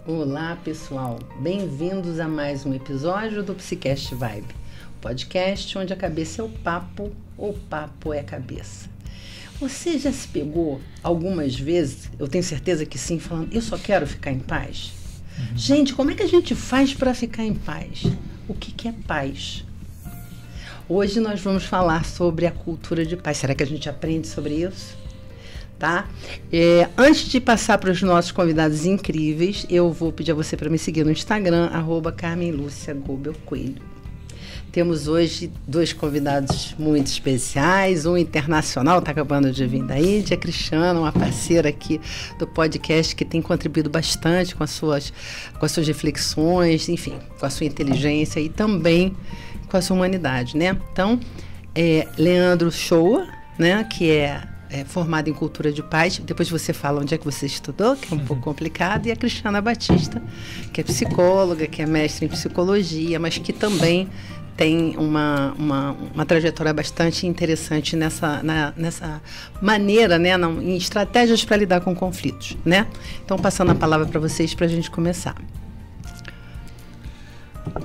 Olá, pessoal. Bem-vindos a mais um episódio do Psicast Vibe, podcast onde a cabeça é o papo é a cabeça. Você já se pegou algumas vezes, eu tenho certeza que sim, falando, eu só quero ficar em paz? Gente, como é que a gente faz para ficar em paz? O que é paz? Hoje nós vamos falar sobre a cultura de paz. Será que a gente aprende sobre isso? Tá? Antes de passar para os nossos convidados incríveis, eu vou pedir a você para me seguir no Instagram, @CarmenLúciaGobelCoelho. Temos hoje dois convidados muito especiais, um internacional, está acabando de vir da Índia, a Cristiana, uma parceira aqui do podcast que tem contribuído bastante com as suas reflexões, enfim, com a sua inteligência e também com a sua humanidade, né? Então, Leandro Shoa, né, que é formado em cultura de paz, depois você fala onde é que você estudou, que é um pouco complicado, e a Cristiana Batista, que é psicóloga, que é mestre em psicologia, mas que também tem uma trajetória bastante interessante nessa maneira, né, em estratégias para lidar com conflitos, né? Então, passando a palavra para vocês para a gente começar.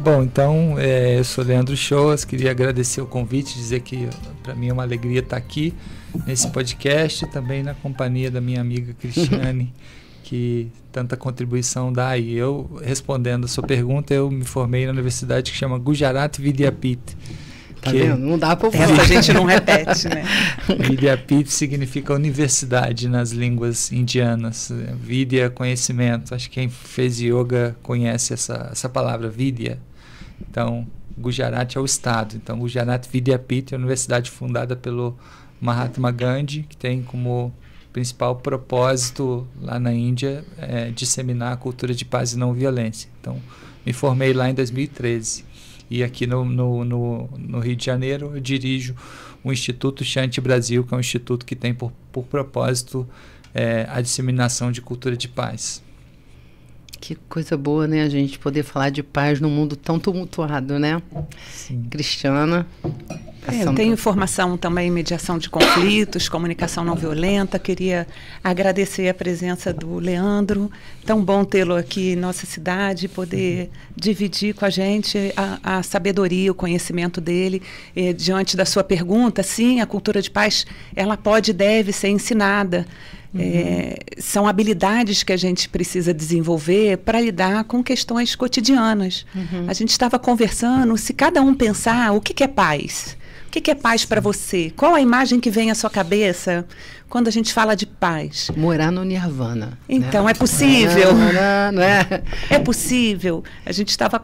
Bom, então, eu sou Leandro Shoas, queria agradecer o convite, dizer que para mim é uma alegria estar aqui nesse podcast, também na companhia da minha amiga Cristiane, que tanta contribuição dá. E eu, respondendo a sua pergunta, eu me formei na universidade que chama Gujarat Vidyapith. Tá vendo? Não dá para essa a gente não repete, né? Vidyapith significa universidade nas línguas indianas. Vidya, conhecimento. Acho que quem fez yoga conhece essa palavra, Vidya. Então, Gujarat é o estado. Então, Gujarat Vidyapith é a universidade fundada pelo Mahatma Gandhi, que tem como principal propósito lá na Índia disseminar a cultura de paz e não violência. Então, me formei lá em 2013. E aqui no Rio de Janeiro eu dirijo o Instituto Shanti Brasil, que é um instituto que tem por propósito a disseminação de cultura de paz. Que coisa boa, né? A gente poder falar de paz num mundo tão tumultuado, né? Sim. Cristiana. Eu tenho formação também em mediação de conflitos, comunicação não violenta. Queria agradecer a presença do Leandro. Tão bom tê-lo aqui em nossa cidade, poder dividir com a gente a sabedoria, o conhecimento dele. Diante da sua pergunta, sim, a cultura de paz, ela pode e deve ser ensinada. São habilidades que a gente precisa desenvolver para lidar com questões cotidianas. A gente estava conversando, se cada um pensar, o que é paz? O que é paz para você? Qual a imagem que vem à sua cabeça quando a gente fala de paz? Morar no Nirvana. Então, né? É possível. Não é? É possível. A gente estava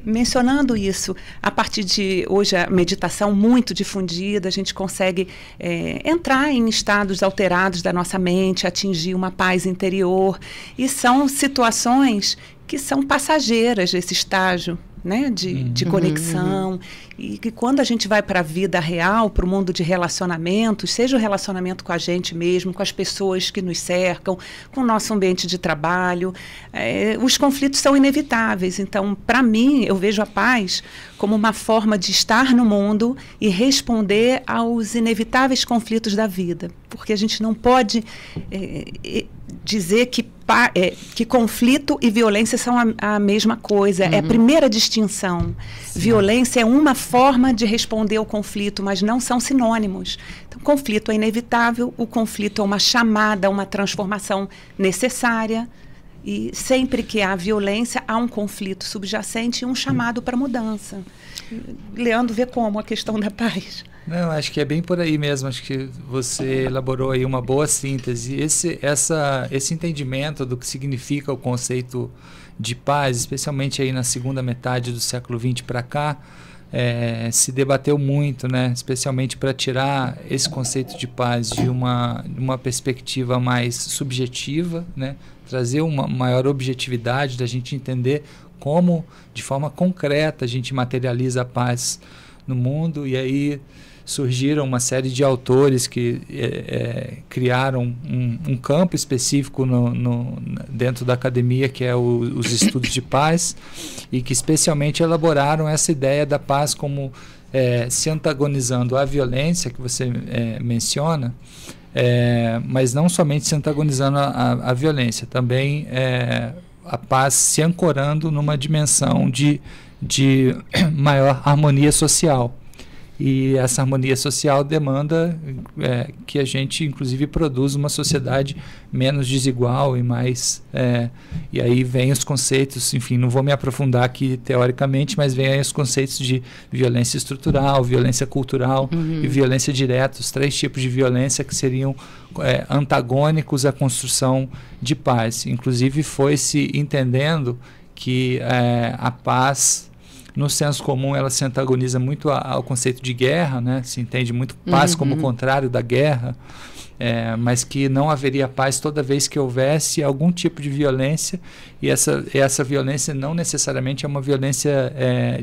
mencionando isso. A partir de hoje, a meditação muito difundida, a gente consegue entrar em estados alterados da nossa mente, atingir uma paz interior. E são situações que são passageiras, esse estágio, né, de conexão, e que quando a gente vai para a vida real, para o mundo de relacionamentos, seja o relacionamento com a gente mesmo, com as pessoas que nos cercam, com o nosso ambiente de trabalho, os conflitos são inevitáveis. Então, para mim, eu vejo a paz como uma forma de estar no mundo e responder aos inevitáveis conflitos da vida, porque a gente não pode dizer que conflito e violência são a mesma coisa. É a primeira distinção. Sim. Violência é uma forma de responder ao conflito, mas não são sinônimos. Então, o conflito é inevitável, o conflito é uma chamada, uma transformação necessária. E sempre que há violência, há um conflito subjacente e um chamado para mudança. Leandro, vê como a questão da paz. Não, acho que é bem por aí mesmo. Acho que você elaborou aí uma boa síntese. Esse entendimento do que significa o conceito de paz, especialmente aí na segunda metade do século XX para cá, se debateu muito, né? Especialmente para tirar esse conceito de paz de uma perspectiva mais subjetiva, né? Trazer uma maior objetividade da gente entender como, de forma concreta, a gente materializa a paz no mundo. E aí surgiram uma série de autores que criaram um campo específico dentro da academia, que é os estudos de paz, e que especialmente elaboraram essa ideia da paz como se antagonizando à violência que você menciona, mas não somente se antagonizando à violência, também a paz se ancorando numa dimensão de maior harmonia social. E essa harmonia social demanda que a gente, inclusive, produza uma sociedade menos desigual e mais... e aí vem os conceitos, enfim, não vou me aprofundar aqui teoricamente, mas vem aí os conceitos de violência estrutural, violência cultural e violência direta, os 3 tipos de violência que seriam antagônicos à construção de paz. Inclusive, foi-se entendendo que a paz... No senso comum, ela se antagoniza muito ao conceito de guerra, né? Se entende muito paz como o contrário da guerra, mas que não haveria paz toda vez que houvesse algum tipo de violência, e essa violência não necessariamente é uma violência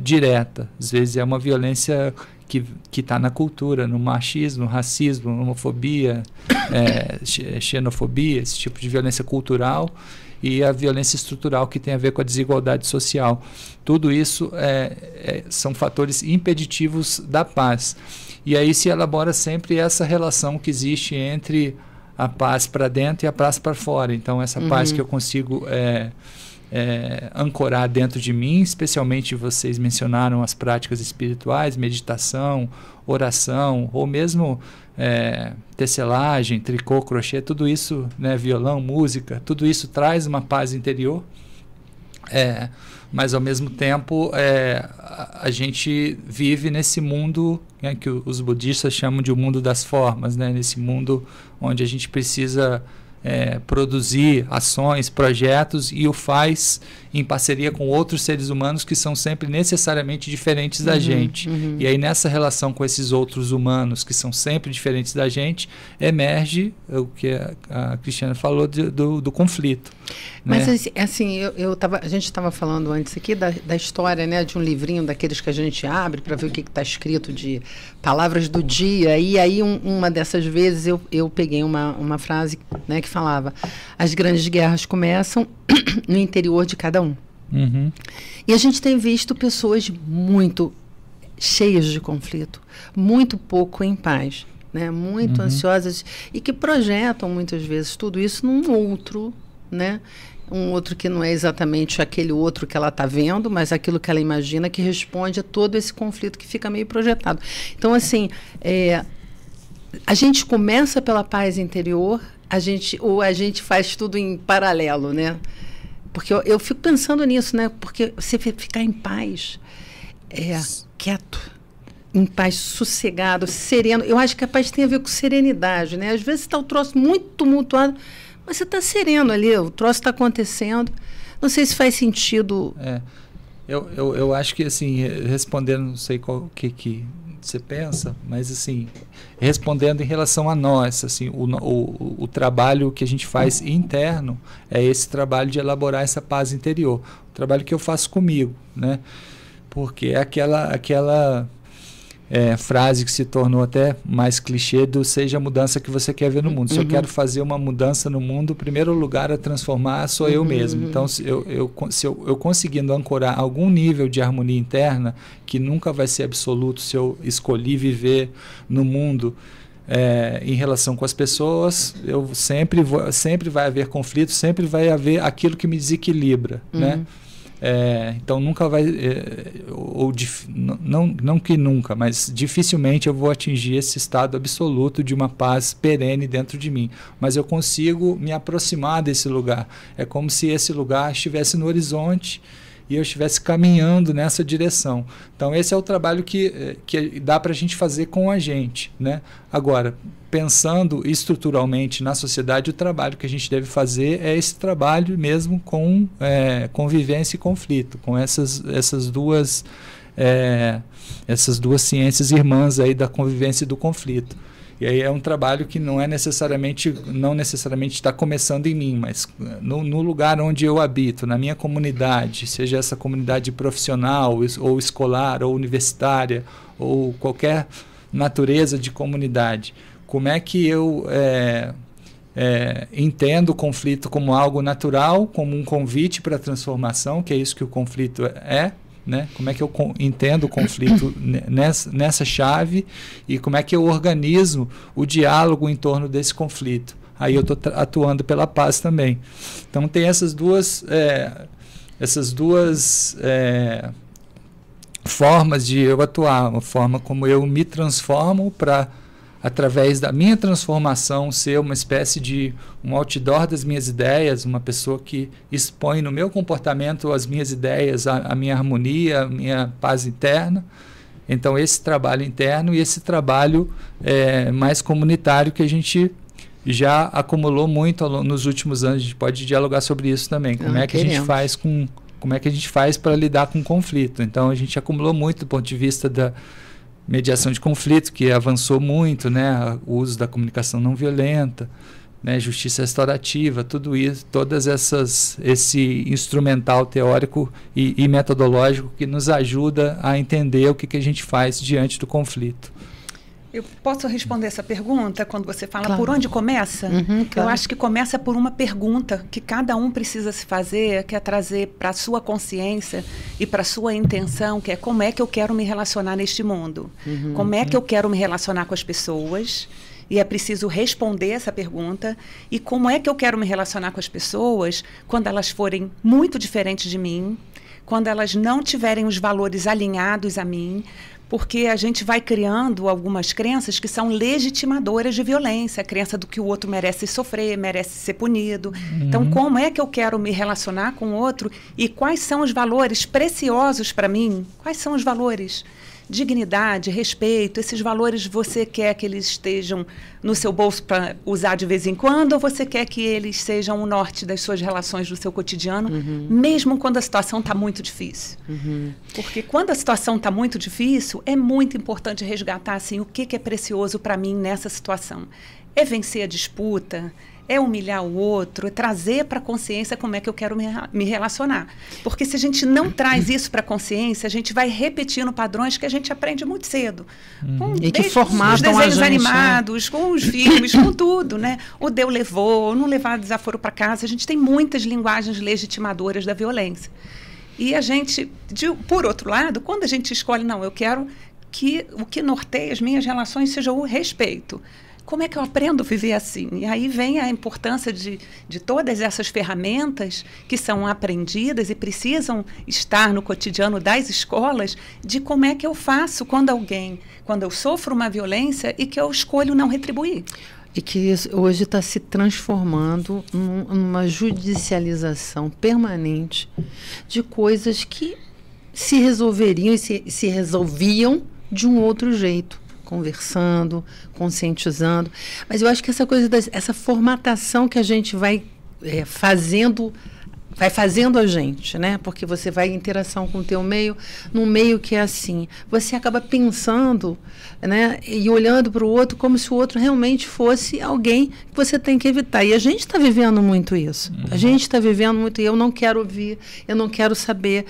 direta, às vezes é uma violência que está na cultura, no machismo, no racismo, na homofobia, xenofobia, esse tipo de violência cultural, e a violência estrutural que tem a ver com a desigualdade social. Tudo isso são fatores impeditivos da paz. E aí se elabora sempre essa relação que existe entre a paz para dentro e a paz para fora. Então, essa paz que eu consigo ancorar dentro de mim, especialmente vocês mencionaram as práticas espirituais, meditação, oração, ou mesmo tecelagem, tricô, crochê, tudo isso, né, violão, música, tudo isso traz uma paz interior, mas ao mesmo tempo a gente vive nesse mundo, né, que os budistas chamam de o mundo das formas, né, nesse mundo onde a gente precisa produzir ações, projetos, e o faz em parceria com outros seres humanos que são sempre necessariamente diferentes da gente. E aí nessa relação com esses outros humanos que são sempre diferentes da gente, emerge o que a Cristiana falou do conflito. Mas né? assim, a gente estava falando antes aqui da história, né, de um livrinho daqueles que a gente abre para ver o que está escrito de palavras do dia, e aí uma dessas vezes eu peguei uma frase, né, que falava: as grandes guerras começam no interior de cada um. E a gente tem visto pessoas muito cheias de conflito, muito pouco em paz, né, muito ansiosas, e que projetam muitas vezes tudo isso num outro, né, um outro que não é exatamente aquele outro que ela está vendo, mas aquilo que ela imagina que responde a todo esse conflito que fica meio projetado. Então, assim, a gente começa pela paz interior, a gente faz tudo em paralelo, né? Porque eu fico pensando nisso, né? Porque você ficar em paz, quieto, em paz, sossegado, sereno. Eu acho que a paz tem a ver com serenidade, né? Às vezes está o troço muito tumultuado, mas você está sereno ali, o troço está acontecendo. Não sei se faz sentido. Eu acho que, assim, respondendo, não sei qual que você pensa, mas, assim, respondendo em relação a nós, assim, o trabalho que a gente faz interno é esse trabalho de elaborar essa paz interior. O trabalho que eu faço comigo, né? Porque é aquela frase que se tornou até mais clichê do seja a mudança que você quer ver no mundo. Se eu quero fazer uma mudança no mundo, o primeiro lugar a transformar sou eu mesmo. Então, se eu conseguindo ancorar algum nível de harmonia interna, que nunca vai ser absoluto se eu escolhi viver no mundo em relação com as pessoas, sempre vai haver conflito, sempre vai haver aquilo que me desequilibra, né? Então nunca vai, não que nunca, mas dificilmente eu vou atingir esse estado absoluto de uma paz perene dentro de mim, mas eu consigo me aproximar desse lugar. É como se esse lugar estivesse no horizonte e eu estivesse caminhando nessa direção. Então esse é o trabalho que dá para a gente fazer com a gente, né? Agora, pensando estruturalmente na sociedade, o trabalho que a gente deve fazer é esse trabalho mesmo com convivência e conflito, com essas duas ciências irmãs aí da convivência e do conflito. E aí é um trabalho que não necessariamente está começando em mim, mas no lugar onde eu habito, na minha comunidade, seja essa comunidade profissional ou escolar ou universitária ou qualquer natureza de comunidade. Como é que eu entendo o conflito como algo natural, como um convite para a transformação, que é isso que o conflito é, né? Como é que eu entendo o conflito nessa chave e como é que eu organizo o diálogo em torno desse conflito, aí eu estou atuando pela paz também. Então tem essas duas formas de eu atuar, uma forma como eu me transformo para, através da minha transformação, ser uma espécie de um outdoor das minhas ideias, uma pessoa que expõe no meu comportamento as minhas ideias, a minha harmonia, a minha paz interna. Então esse trabalho interno e esse trabalho mais comunitário que a gente já acumulou muito nos últimos anos. A gente pode dialogar sobre isso também. Como é que a gente faz para lidar com conflito? Então a gente acumulou muito do ponto de vista da mediação de conflito, que avançou muito, né? O uso da comunicação não violenta, né? Justiça restaurativa, tudo isso, esse instrumental teórico e metodológico que nos ajuda a entender o que a gente faz diante do conflito. Eu posso responder essa pergunta quando você fala claro. Por onde começa? Claro. Eu acho que começa por uma pergunta que cada um precisa se fazer, que é trazer para a sua consciência e para a sua intenção, que é como é que eu quero me relacionar neste mundo? Como é que eu quero me relacionar com as pessoas? E é preciso responder essa pergunta. E como é que eu quero me relacionar com as pessoas quando elas forem muito diferentes de mim, quando elas não tiverem os valores alinhados a mim, porque a gente vai criando algumas crenças que são legitimadoras de violência, a crença do que o outro merece sofrer, merece ser punido. Então, como é que eu quero me relacionar com o outro e quais são os valores preciosos para mim? Quais são os valores? Dignidade, respeito, esses valores você quer que eles estejam no seu bolso para usar de vez em quando, ou você quer que eles sejam o norte das suas relações do seu cotidiano, mesmo quando a situação está muito difícil? Porque quando a situação está muito difícil, é muito importante resgatar assim, o que é precioso para mim nessa situação. É vencer a disputa, é humilhar o outro, é trazer para a consciência como é que eu quero me relacionar. Porque se a gente não traz isso para a consciência, a gente vai repetindo padrões que a gente aprende muito cedo. E que formatam os desenhos a gente, animados, com os filmes, com tudo, né? O deu, levou, não levar desaforo para casa. A gente tem muitas linguagens legitimadoras da violência. E a gente, por outro lado, quando a gente escolhe, não, eu quero que o que norteie as minhas relações seja o respeito. Como é que eu aprendo a viver assim? E aí vem a importância de todas essas ferramentas que são aprendidas e precisam estar no cotidiano das escolas, de como é que eu faço quando eu sofro uma violência e que eu escolho não retribuir. E que isso hoje está se transformando numa judicialização permanente de coisas que se resolveriam e se resolviam de um outro jeito. Conversando, conscientizando. Mas eu acho que essa coisa, essa formatação que a gente vai fazendo a gente, né? Porque você vai em interação com o teu meio, num meio que é assim. Você acaba pensando, né? E olhando para o outro como se o outro realmente fosse alguém que você tem que evitar. E a gente está vivendo muito isso. A gente está vivendo muito. Eu não quero ouvir, eu não quero saber,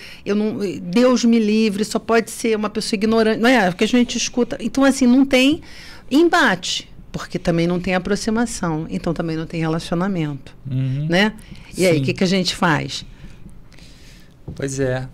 Deus me livre, só pode ser uma pessoa ignorante. Não é? Porque a gente escuta. Então, assim, não tem embate. Porque também não tem aproximação, então também não tem relacionamento, né? E aí, o que a gente faz? Pois é.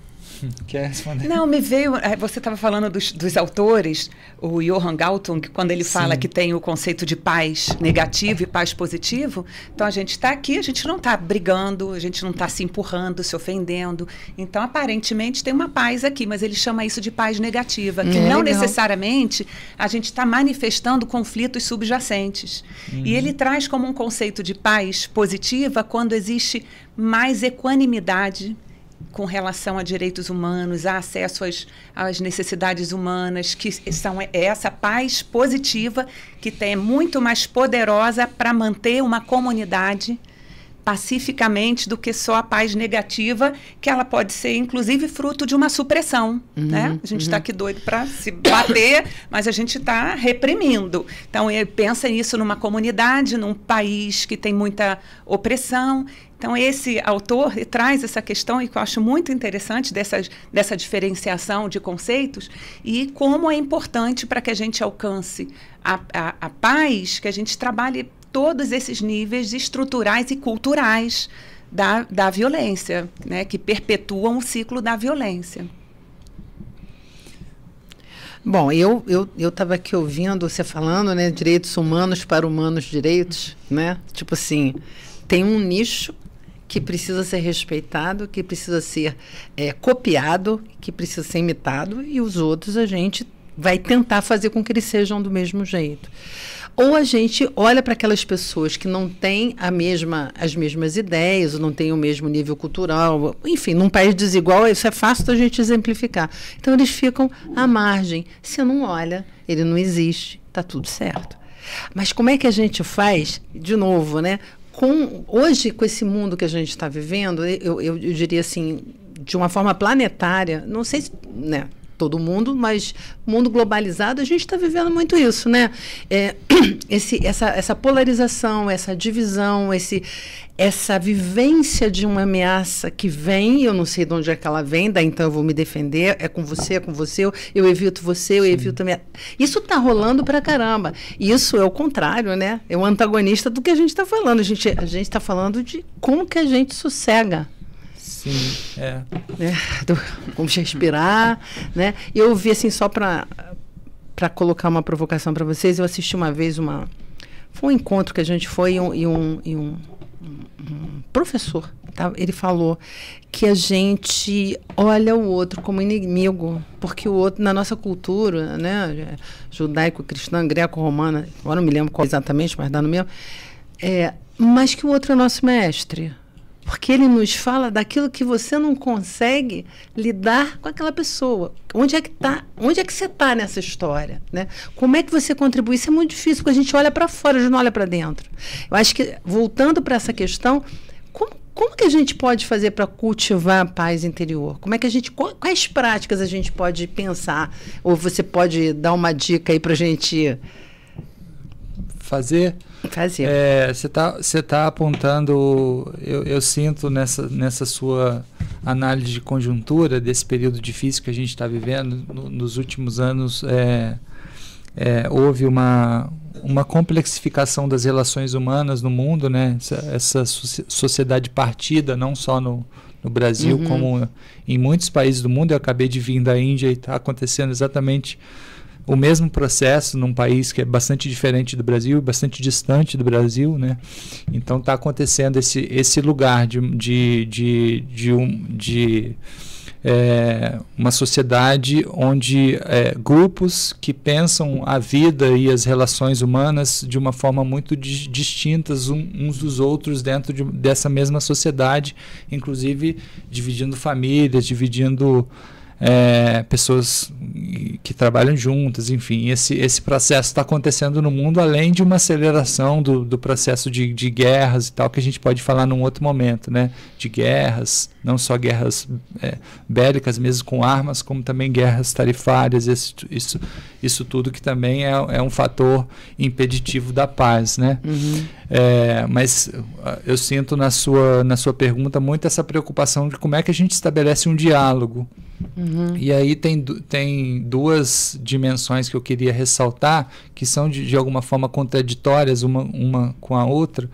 Quer responder? Não, me veio... Você estava falando dos autores, o Johann Galtung, quando ele fala que tem o conceito de paz negativo e paz positivo. Então, a gente está aqui, a gente não está brigando, a gente não está se empurrando, se ofendendo. Então, aparentemente, tem uma paz aqui, mas ele chama isso de paz negativa, que não necessariamente a gente está manifestando conflitos subjacentes. E ele traz como um conceito de paz positiva quando existe mais equanimidade com relação a direitos humanos, a acesso às necessidades humanas, que são essa paz positiva que é muito mais poderosa para manter uma comunidade pacificamente do que só a paz negativa, que ela pode ser, inclusive, fruto de uma supressão. Né? A gente está aqui doido para se bater, mas a gente está reprimindo. Então, pensa nisso numa comunidade, num país que tem muita opressão. Então, esse autor traz essa questão, e que eu acho muito interessante, dessa diferenciação de conceitos, e como é importante para que a gente alcance a paz, que a gente trabalhe todos esses níveis estruturais e culturais da violência, né, que perpetuam o ciclo da violência. Bom, eu estava aqui ouvindo você falando, né, direitos humanos para humanos direitos, né? Tipo assim, tem um nicho que precisa ser respeitado, que precisa ser copiado, que precisa ser imitado, e os outros a gente vai tentar fazer com que eles sejam do mesmo jeito. Ou a gente olha para aquelas pessoas que não têm as mesmas ideias, ou não têm o mesmo nível cultural, enfim, num país desigual, isso é fácil da gente exemplificar. Então, eles ficam à margem. Se não olha, ele não existe, está tudo certo. Mas como é que a gente faz, de novo, né? Hoje, com esse mundo que a gente está vivendo, eu diria assim, de uma forma planetária, não sei se, né, todo mundo, mas mundo globalizado, a gente está vivendo muito isso, né? Essa polarização, essa divisão, essa vivência de uma ameaça que vem, eu não sei de onde é que ela vem, daí então eu vou me defender, é com você, eu evito você, eu evito também. Isso está rolando pra caramba. Isso é o contrário, né? É o antagonista do que a gente está falando. A gente está falando de como que a gente sossega. Sim, Vamos respirar, né? Eu vi assim, só para colocar uma provocação para vocês, eu assisti uma vez foi um encontro que a gente foi e um professor, tá? Ele falou que a gente olha o outro como inimigo, porque o outro, na nossa cultura, né, judaico-cristã, greco-romana, agora não me lembro qual exatamente, mas dá no mesmo, mas que o outro é nosso mestre. Porque ele nos fala daquilo que você não consegue lidar com aquela pessoa. Onde é que você está nessa história? Né? Como é que você contribui? Isso é muito difícil, porque a gente olha para fora, a gente não olha para dentro. Eu acho que, voltando para essa questão, como que a gente pode fazer para cultivar a paz interior? Quais práticas a gente pode pensar? Ou você pode dar uma dica aí para a gente fazer? Você tá apontando, eu sinto nessa sua análise de conjuntura desse período difícil que a gente está vivendo, nos últimos anos houve uma complexificação das relações humanas no mundo, né? Essa sociedade partida, não só no Brasil, como em muitos países do mundo. Eu acabei de vir da Índia e está acontecendo exatamente o mesmo processo num país que é bastante diferente do Brasil, bastante distante do Brasil, né? Então está acontecendo esse lugar de uma sociedade onde grupos que pensam a vida e as relações humanas de uma forma muito distintas uns dos outros dentro dessa mesma sociedade, inclusive dividindo famílias, dividindo pessoas que trabalham juntas, enfim, esse processo está acontecendo no mundo, além de uma aceleração do processo de guerras e tal, que a gente pode falar num outro momento, né? De guerras, não só guerras bélicas mesmo com armas, como também guerras tarifárias, isso tudo que também é um fator impeditivo da paz, né? Mas eu sinto na sua pergunta muito essa preocupação de como é que a gente estabelece um diálogo. E aí tem duas dimensões que eu queria ressaltar, que são de alguma forma contraditórias uma com a outra,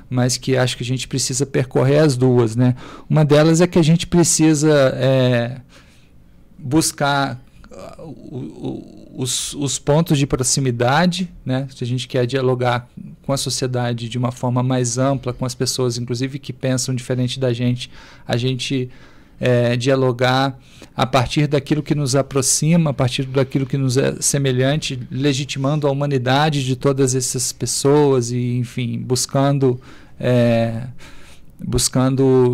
mas que acho que a gente precisa percorrer as duas, né? Uma delas é que a gente precisa buscar os pontos de proximidade, né? Se a gente quer dialogar com a sociedade de uma forma mais ampla, com as pessoas, inclusive que pensam diferente da gente, a gente dialogar a partir daquilo que nos aproxima, a partir daquilo que nos é semelhante, legitimando a humanidade de todas essas pessoas e, enfim, buscando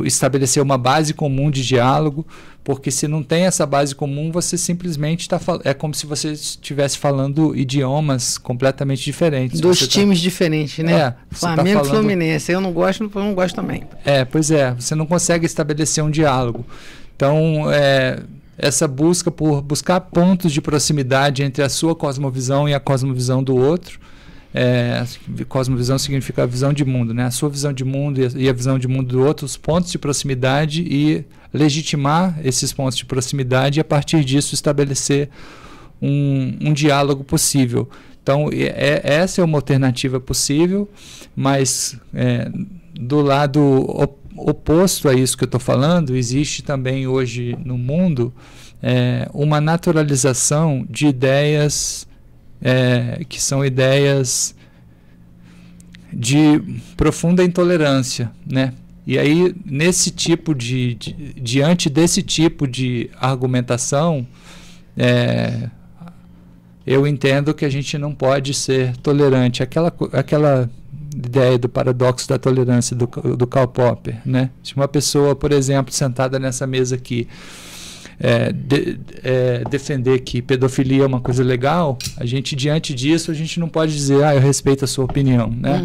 estabelecer uma base comum de diálogo, porque se não tem essa base comum, você simplesmente é como se você estivesse falando idiomas completamente diferentes. Dos times diferentes, né? Flamengo e Fluminense. Eu não gosto também. Pois é. Você não consegue estabelecer um diálogo. Então, essa busca por buscar pontos de proximidade entre a sua cosmovisão e a cosmovisão do outro. Cosmovisão significa a visão de mundo, né? A sua visão de mundo e a visão de mundo do outro, os pontos de proximidade, e legitimar esses pontos de proximidade e a partir disso estabelecer um diálogo possível. Então essa é uma alternativa possível, mas do lado oposto a isso que eu estou falando, existe também hoje no mundo uma naturalização de ideias que são ideias de profunda intolerância, né? E aí, nesse tipo diante desse tipo de argumentação, eu entendo que a gente não pode ser tolerante. Aquela ideia do paradoxo da tolerância do Karl Popper, né? Se uma pessoa, por exemplo, sentada nessa mesa aqui, defender que pedofilia é uma coisa legal, a gente, diante disso, a gente não pode dizer, eu respeito a sua opinião, né?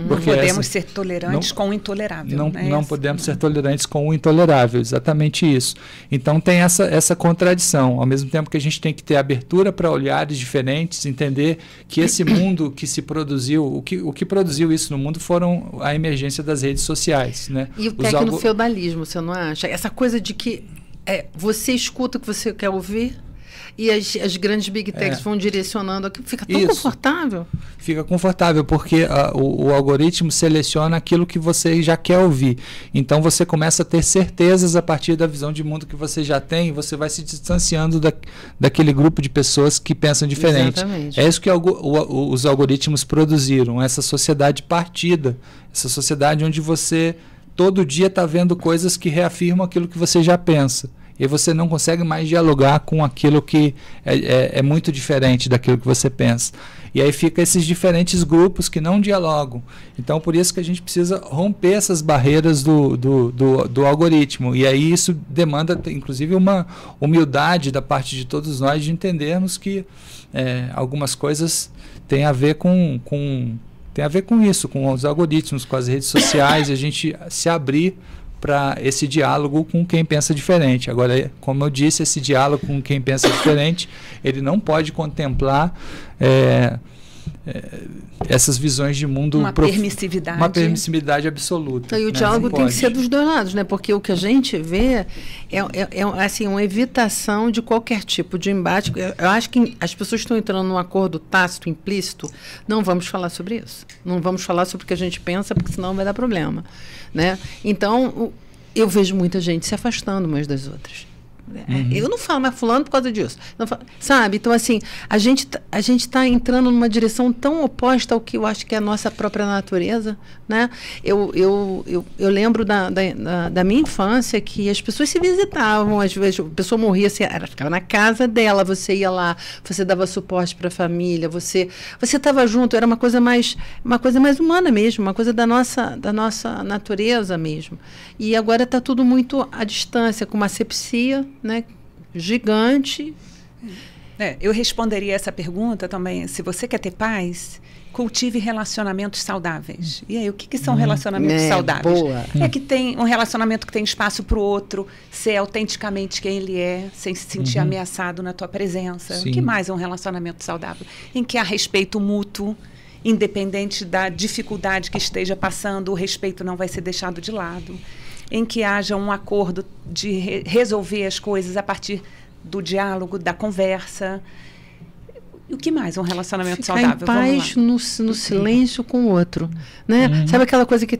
Não podemos ser tolerantes com o intolerável. Não podemos ser tolerantes com o intolerável, exatamente isso. Então tem essa contradição, ao mesmo tempo que a gente tem que ter abertura para olhares diferentes, entender que esse mundo que se produziu, o que produziu isso no mundo foram a emergência das redes sociais, né? E o tecnofeudalismo, você não acha? Essa coisa de que você escuta o que você quer ouvir e as grandes big techs vão direcionando aquilo. Fica tão confortável. Fica confortável, porque o algoritmo seleciona aquilo que você já quer ouvir. Então você começa a ter certezas a partir da visão de mundo que você já tem, e você vai se distanciando daquele grupo de pessoas que pensam diferente. Exatamente. É isso que os algoritmos produziram, essa sociedade partida, essa sociedade onde você todo dia está vendo coisas que reafirmam aquilo que você já pensa. E você não consegue mais dialogar com aquilo que é muito diferente daquilo que você pensa. E aí fica esses diferentes grupos que não dialogam. Então, por isso que a gente precisa romper essas barreiras do algoritmo. E aí isso demanda, inclusive, uma humildade da parte de todos nós de entendermos que algumas coisas têm a ver tem a ver com isso, com os algoritmos, com as redes sociais, e a gente se abrir para esse diálogo com quem pensa diferente. Agora, como eu disse, esse diálogo com quem pensa diferente, ele não pode contemplar essas visões de mundo... Uma permissividade. Uma permissividade absoluta. E o diálogo tem que ser dos dois lados, né? Porque o que a gente vê assim, uma evitação de qualquer tipo de embate. Eu acho que as pessoas estão entrando num acordo tácito, implícito. Não vamos falar sobre isso. Não vamos falar sobre o que a gente pensa, porque senão vai dar problema, né? Então, eu vejo muita gente se afastando umas das outras. Eu não falo mais fulano por causa disso. Sabe? Então, assim, a gente está entrando numa direção tão oposta ao que eu acho que é a nossa própria natureza, né? Eu lembro da minha infância que as pessoas se visitavam, às vezes a pessoa morria, ela ficava na casa dela, você ia lá, você dava suporte para a família, você estava junto, era uma coisa mais humana mesmo, uma coisa da nossa natureza mesmo. E agora está tudo muito à distância, com uma asepsia, né, gigante. Eu responderia essa pergunta também. Se você quer ter paz, cultive relacionamentos saudáveis. E aí, o que são relacionamentos saudáveis? Boa. É que tem um relacionamento que tem espaço para o outro, ser autenticamente quem ele é, sem se sentir ameaçado na tua presença. Sim. O que mais é um relacionamento saudável? Em que há respeito mútuo, independente da dificuldade que esteja passando, o respeito não vai ser deixado de lado. Em que haja um acordo de resolver as coisas a partir do diálogo, da conversa. E o que mais? Um relacionamento saudável? Ficar em paz no silêncio com o outro, né? Sabe aquela coisa que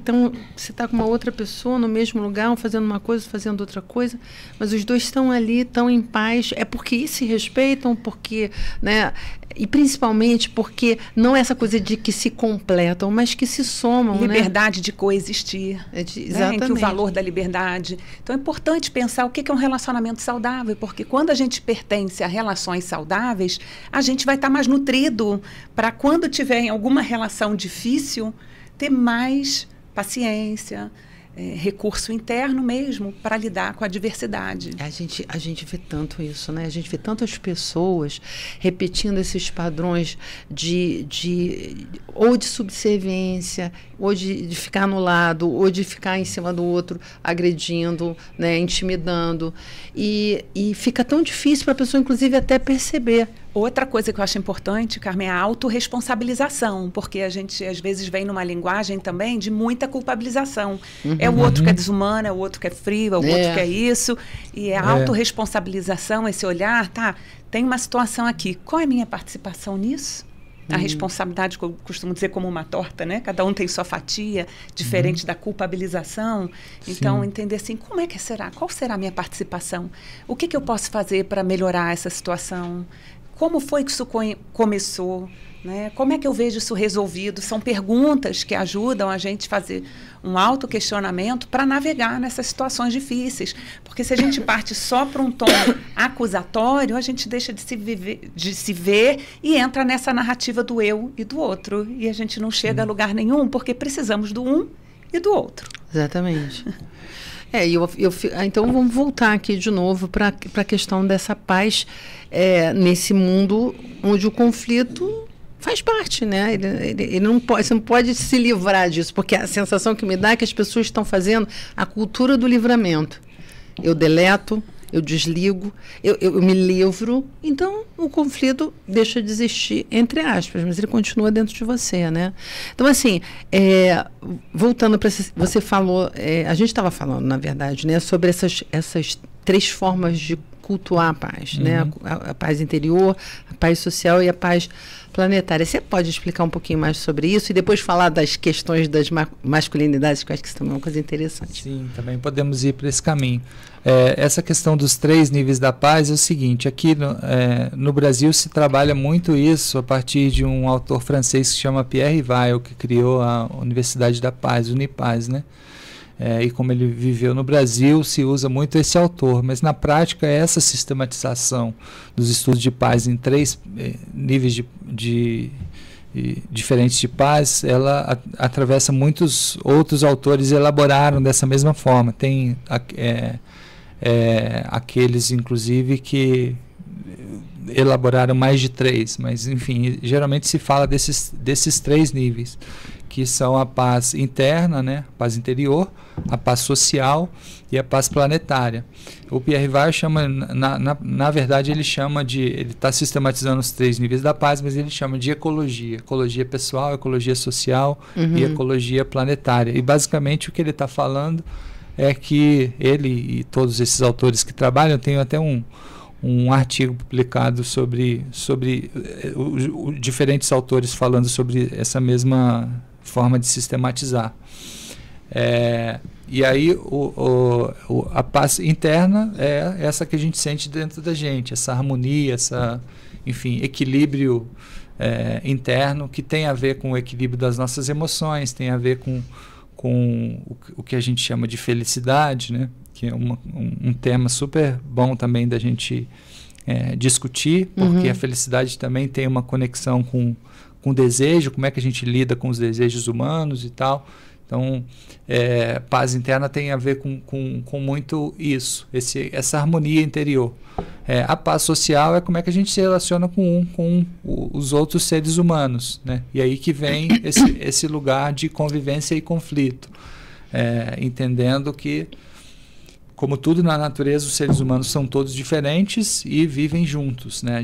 você está com uma outra pessoa no mesmo lugar, um fazendo uma coisa, fazendo outra coisa, mas os dois estão ali, estão em paz. É porque se respeitam, porque, né? E principalmente porque não é essa coisa de que se completam, mas que se somam. Liberdade, né? De coexistir. Exatamente. Em que o valor da liberdade. Então é importante pensar o que é um relacionamento saudável, porque quando a gente pertence a relações saudáveis, a gente vai estar mais nutrido para quando tiver em alguma relação difícil, ter mais paciência, recurso interno mesmo para lidar com a diversidade. A gente vê tanto isso, né? A gente vê tantas pessoas repetindo esses padrões ou de subserviência, ou de ficar anulado, ou de ficar em cima do outro, agredindo, né? Intimidando. E fica tão difícil para a pessoa, inclusive, até perceber. Outra coisa que eu acho importante, Carmen, é a autorresponsabilização, porque a gente, às vezes, vem numa linguagem também de muita culpabilização. É o outro que é desumano, é o outro que é frio, é o outro que é isso. E a autorresponsabilização, esse olhar, tem uma situação aqui. Qual é a minha participação nisso? a responsabilidade, que eu costumo dizer, como uma torta, né? Cada um tem sua fatia, diferente da culpabilização. Então, entender assim, como é que será? Qual será a minha participação? O que eu posso fazer para melhorar essa situação? Como foi que isso começou? Né? Como é que eu vejo isso resolvido? São perguntas que ajudam a gente a fazer um autoquestionamento para navegar nessas situações difíceis. Porque se a gente parte só para um tom acusatório, a gente deixa de se ver e entra nessa narrativa do eu e do outro. E a gente não chega a lugar nenhum, porque precisamos do um e do outro. Exatamente. Então vamos voltar aqui de novo para a questão dessa paz nesse mundo onde o conflito faz parte, né? Ele não pode, você não pode se livrar disso, porque a sensação que me dá é que as pessoas estão fazendo a cultura do livramento. Eu deleto, eu desligo, eu me livro, então o conflito deixa de existir, entre aspas, mas ele continua dentro de você, né? Então, assim, voltando para... Você falou, a gente estava falando, na verdade, né, sobre essas 3 formas de cultuar a paz, né? A paz interior, a paz social e a paz planetária. Você pode explicar um pouquinho mais sobre isso e depois falar das questões das masculinidades, que eu acho que isso também é uma coisa interessante. Sim, também podemos ir para esse caminho. Essa questão dos 3 níveis da paz é o seguinte, aqui no Brasil se trabalha muito isso a partir de um autor francês que se chama Pierre Weil, que criou a Universidade da Paz, Unipaz, né? E como ele viveu no Brasil, se usa muito esse autor, mas na prática essa sistematização dos estudos de paz em 3 níveis diferentes de paz, ela atravessa muitos outros autores elaboraram dessa mesma forma. Tem aqueles, inclusive, que elaboraram mais de 3, mas enfim, geralmente se fala desses 3 níveis, que são a paz interna, né, a paz interior, a paz social e a paz planetária. O Pierre Weil chama, na verdade, ele está sistematizando os 3 níveis da paz, mas ele chama de ecologia pessoal, ecologia social e ecologia planetária. E basicamente o que ele está falando é que ele e todos esses autores que trabalham, tem até um artigo publicado sobre diferentes autores falando sobre essa mesma forma de sistematizar. E aí a paz interna é essa que a gente sente dentro da gente, essa harmonia, enfim, equilíbrio interno, que tem a ver com o equilíbrio das nossas emoções, tem a ver com o que a gente chama de felicidade, né? Que é um tema super bom também da gente discutir, porque a felicidade também tem uma conexão com desejo, como é que a gente lida com os desejos humanos e tal. Então, paz interna tem a ver com muito isso, essa harmonia interior. A paz social é como é que a gente se relaciona com os outros seres humanos, né? E aí que vem esse lugar de convivência e conflito, entendendo que, como tudo na natureza, os seres humanos são todos diferentes e vivem juntos, né?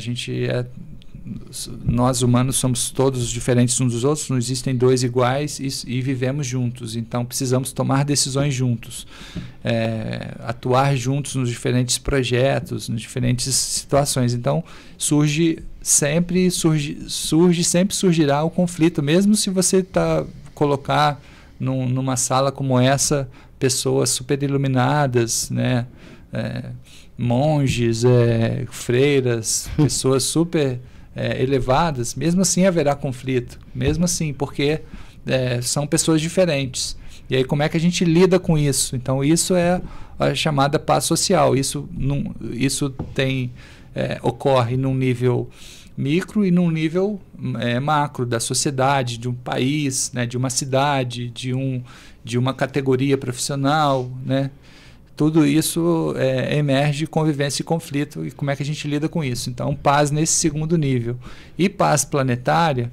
Nós humanos somos todos diferentes uns dos outros, não existem 2 iguais e vivemos juntos, então precisamos tomar decisões juntos, atuar juntos nos diferentes projetos, nas diferentes situações. Então sempre surgirá o conflito, mesmo se você colocar numa sala como essa pessoas super iluminadas, né? Monges, freiras, pessoas super elevadas, mesmo assim haverá conflito, mesmo assim, porque são pessoas diferentes. E aí como é que a gente lida com isso? Então isso é a chamada paz social. Isso ocorre num nível micro e num nível macro da sociedade, de um país, né, de uma cidade, de uma categoria profissional, né? Tudo isso emerge de convivência e conflito, e como é que a gente lida com isso. Então, paz nesse segundo nível. E paz planetária,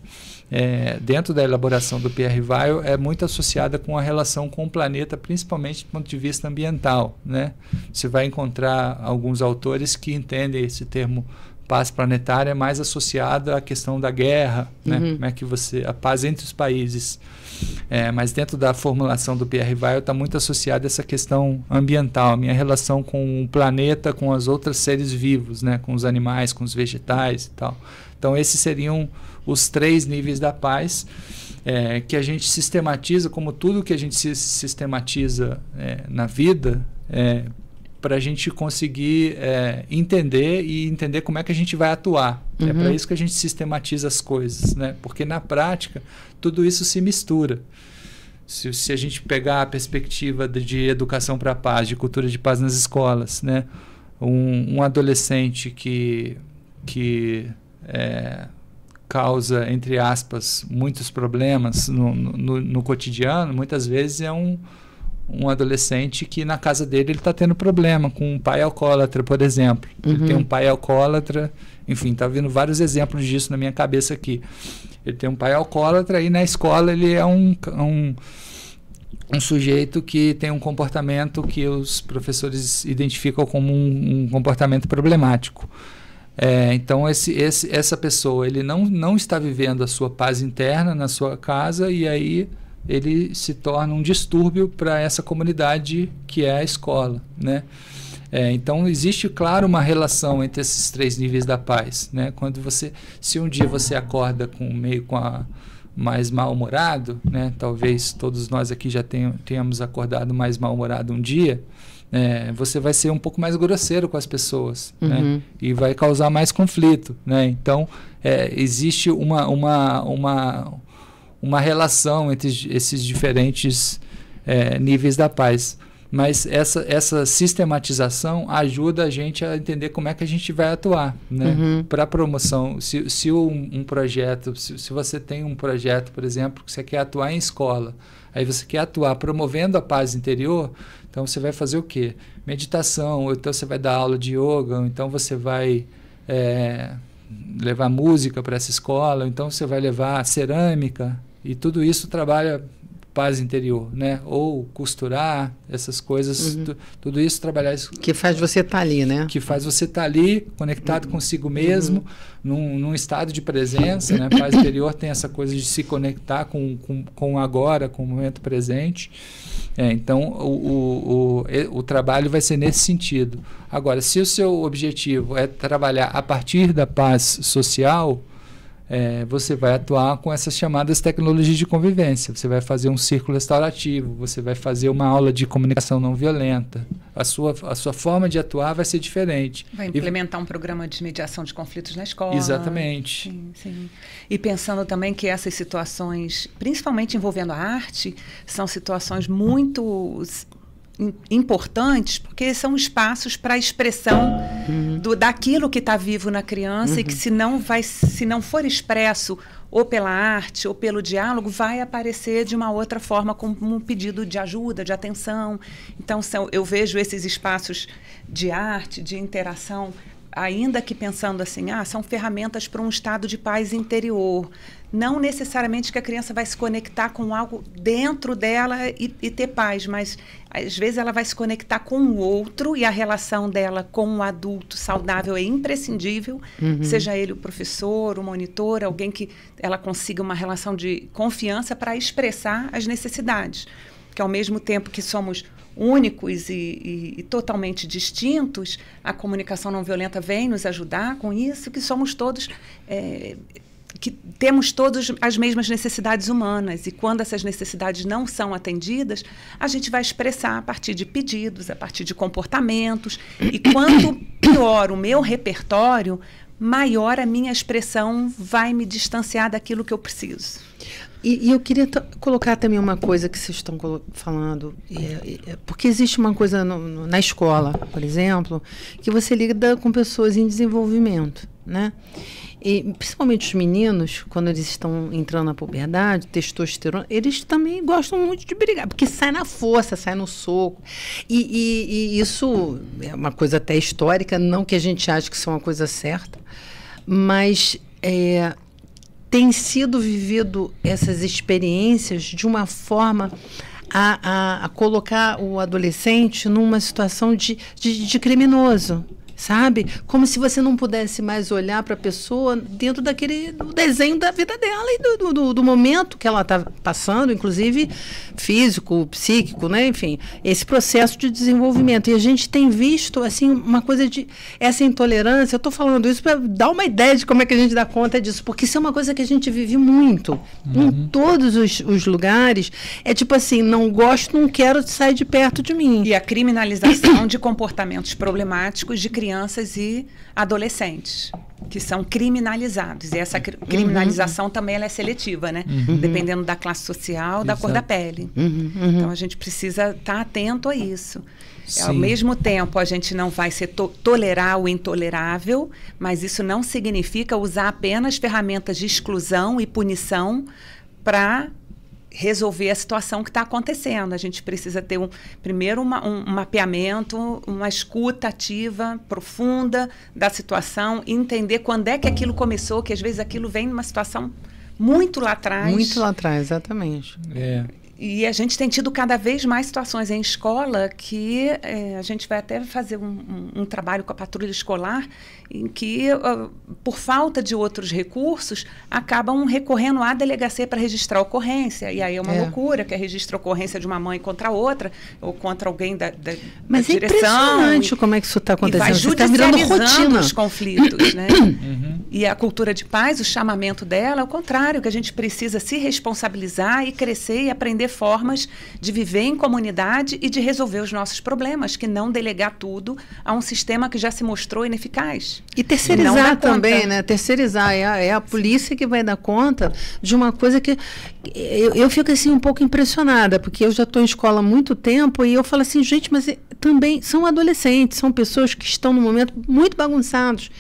dentro da elaboração do Pierre Weil, é muito associada com a relação com o planeta, principalmente do ponto de vista ambiental, né? Você vai encontrar alguns autores que entendem esse termo paz planetária é mais associada à questão da guerra, né? Como é que a paz entre os países. Mas dentro da formulação do Pierre Weil está muito associada a essa questão ambiental, a minha relação com o planeta, com os outros seres vivos, né? Com os animais, com os vegetais e tal. Então esses seriam os 3 níveis da paz, que a gente sistematiza, como tudo que a gente sistematiza na vida, para a gente conseguir entender como é que a gente vai atuar. É para isso que a gente sistematiza as coisas, né? Porque na prática tudo isso se mistura. Se a gente pegar a perspectiva de educação para a paz, de cultura de paz nas escolas, né? Um adolescente que causa, entre aspas, muitos problemas no cotidiano, muitas vezes é um adolescente que na casa dele ele está tendo problema com um pai alcoólatra, por exemplo. Ele tem um pai alcoólatra, enfim, está vindo vários exemplos disso na minha cabeça aqui. Ele tem um pai alcoólatra e na escola ele é um sujeito que tem um comportamento que os professores identificam como um comportamento problemático. Então essa pessoa ele não está vivendo a sua paz interna na sua casa, e aí ele se torna um distúrbio para essa comunidade que é a escola, né? Então existe, claro, uma relação entre esses 3 níveis da paz, né? Se um dia você acorda mais mal-humorado, né? Talvez todos nós aqui já tenhamos acordado mais mal-humorado um dia, você vai ser um pouco mais grosseiro com as pessoas, né? E vai causar mais conflito, né? Então existe uma relação entre esses diferentes níveis da paz. Mas essa sistematização ajuda a gente a entender como é que a gente vai atuar, né? Para a promoção. Se um projeto, se você tem um projeto, por exemplo, que você quer atuar em escola, aí você quer atuar promovendo a paz interior, então você vai fazer o quê? Meditação, ou então você vai dar aula de yoga, ou então você vai levar música para essa escola, ou então você vai levar cerâmica, e tudo isso trabalha paz interior, né? Ou costurar, essas coisas, tudo isso trabalhar... Que faz você estar ali, né? Que faz você estar ali, conectado consigo mesmo, num estado de presença, né? Paz interior tem essa coisa de se conectar com o agora, com o momento presente. Então, o trabalho vai ser nesse sentido. Agora, se o seu objetivo é trabalhar a partir da paz social, você vai atuar com essas chamadas tecnologias de convivência. Você vai fazer um círculo restaurativo, você vai fazer uma aula de comunicação não violenta. A sua forma de atuar vai ser diferente. Vai implementar um programa de mediação de conflitos na escola. Exatamente. Sim, sim. E pensando também que essas situações, principalmente envolvendo a arte, são situações muito importantes, porque são espaços para a expressão daquilo que está vivo na criança, e que se não for expresso ou pela arte ou pelo diálogo, vai aparecer de uma outra forma, como um pedido de ajuda, de atenção. Então eu vejo esses espaços de arte, de interação, ainda que pensando assim, são ferramentas para um estado de paz interior. Não necessariamente que a criança vai se conectar com algo dentro dela e ter paz, mas às vezes ela vai se conectar com o outro, e a relação dela com um adulto saudável é imprescindível, seja ele o professor, o monitor, alguém que ela consiga uma relação de confiança para expressar as necessidades. Que ao mesmo tempo que somos únicos e totalmente distintos, a comunicação não violenta vem nos ajudar com isso, que somos todos... que temos todos as mesmas necessidades humanas, e quando essas necessidades não são atendidas, a gente vai expressar a partir de pedidos, a partir de comportamentos, e quanto pior o meu repertório, maior a minha expressão vai me distanciar daquilo que eu preciso. E eu queria colocar também uma coisa que vocês estão falando, porque existe uma coisa na escola, por exemplo, que você lida com pessoas em desenvolvimento, né? E principalmente os meninos, quando eles estão entrando na puberdade, testosterona, eles também gostam muito de brigar, porque sai na força, sai no soco. E isso é uma coisa até histórica, não que a gente ache que isso é uma coisa certa, mas tem sido vivido essas experiências de uma forma a colocar o adolescente numa situação de criminoso. sabe? Como se você não pudesse mais olhar para a pessoa dentro do desenho da vida dela e do momento que ela está passando, inclusive físico, psíquico, né? Enfim, esse processo de desenvolvimento. E a gente tem visto, assim, uma coisa de essa intolerância. Eu estou falando isso para dar uma ideia de como é que a gente dá conta disso, porque isso é uma coisa que a gente vive muito em todos os lugares. É tipo assim, não gosto, não quero, sai de perto de mim. E a criminalização de comportamentos problemáticos de crianças e adolescentes, que são criminalizados. E essa criminalização também ela é seletiva, né? Dependendo da classe social, da cor da pele. Então a gente precisa estar atento a isso. Ao mesmo tempo, a gente não vai tolerar o intolerável, mas isso não significa usar apenas ferramentas de exclusão e punição para resolver a situação que está acontecendo. A gente precisa ter primeiro um mapeamento, uma escuta ativa, profunda da situação, entender quando é que aquilo começou, que às vezes aquilo vem numa situação muito lá atrás. Muito lá atrás, exatamente. E a gente tem tido cada vez mais situações em escola que a gente vai até fazer um trabalho com a patrulha escolar em que, por falta de outros recursos, acabam recorrendo à delegacia para registrar a ocorrência. E aí é uma loucura, que é registrar a ocorrência de uma mãe contra a outra, ou contra alguém da Mas da é direção. Impressionante como é que isso está acontecendo. E vai judicializando rotina. Os conflitos, né? E a cultura de paz, o chamamento dela, é o contrário, que a gente precisa se responsabilizar e crescer e aprender formas de viver em comunidade e de resolver os nossos problemas, que não delegar tudo a um sistema que já se mostrou ineficaz. E terceirizar também, né? Terceirizar. É a polícia que vai dar conta de uma coisa que eu fico assim um pouco impressionada, porque eu já estou em escola há muito tempo e eu falo assim, gente, mas também são adolescentes, são pessoas que estão num momento muito bagunçados,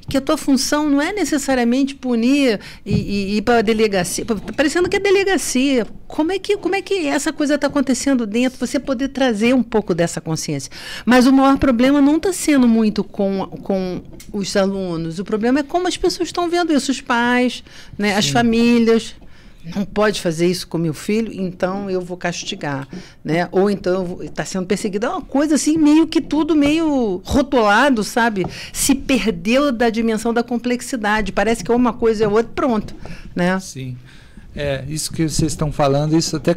que a tua função não é necessariamente punir e ir para a delegacia, parecendo que é delegacia. Como é que essa coisa está acontecendo dentro? Você poder trazer um pouco dessa consciência. Mas o maior problema não está sendo muito com os alunos. O problema é como as pessoas estão vendo isso, os pais, né, as famílias. Não pode fazer isso com meu filho, então eu vou castigar, né? Ou então está sendo perseguido. É uma coisa assim, meio que tudo meio rotulado, sabe? Se perdeu da dimensão da complexidade. Parece que uma coisa é outra, pronto, né? Sim. Isso que vocês estão falando, isso até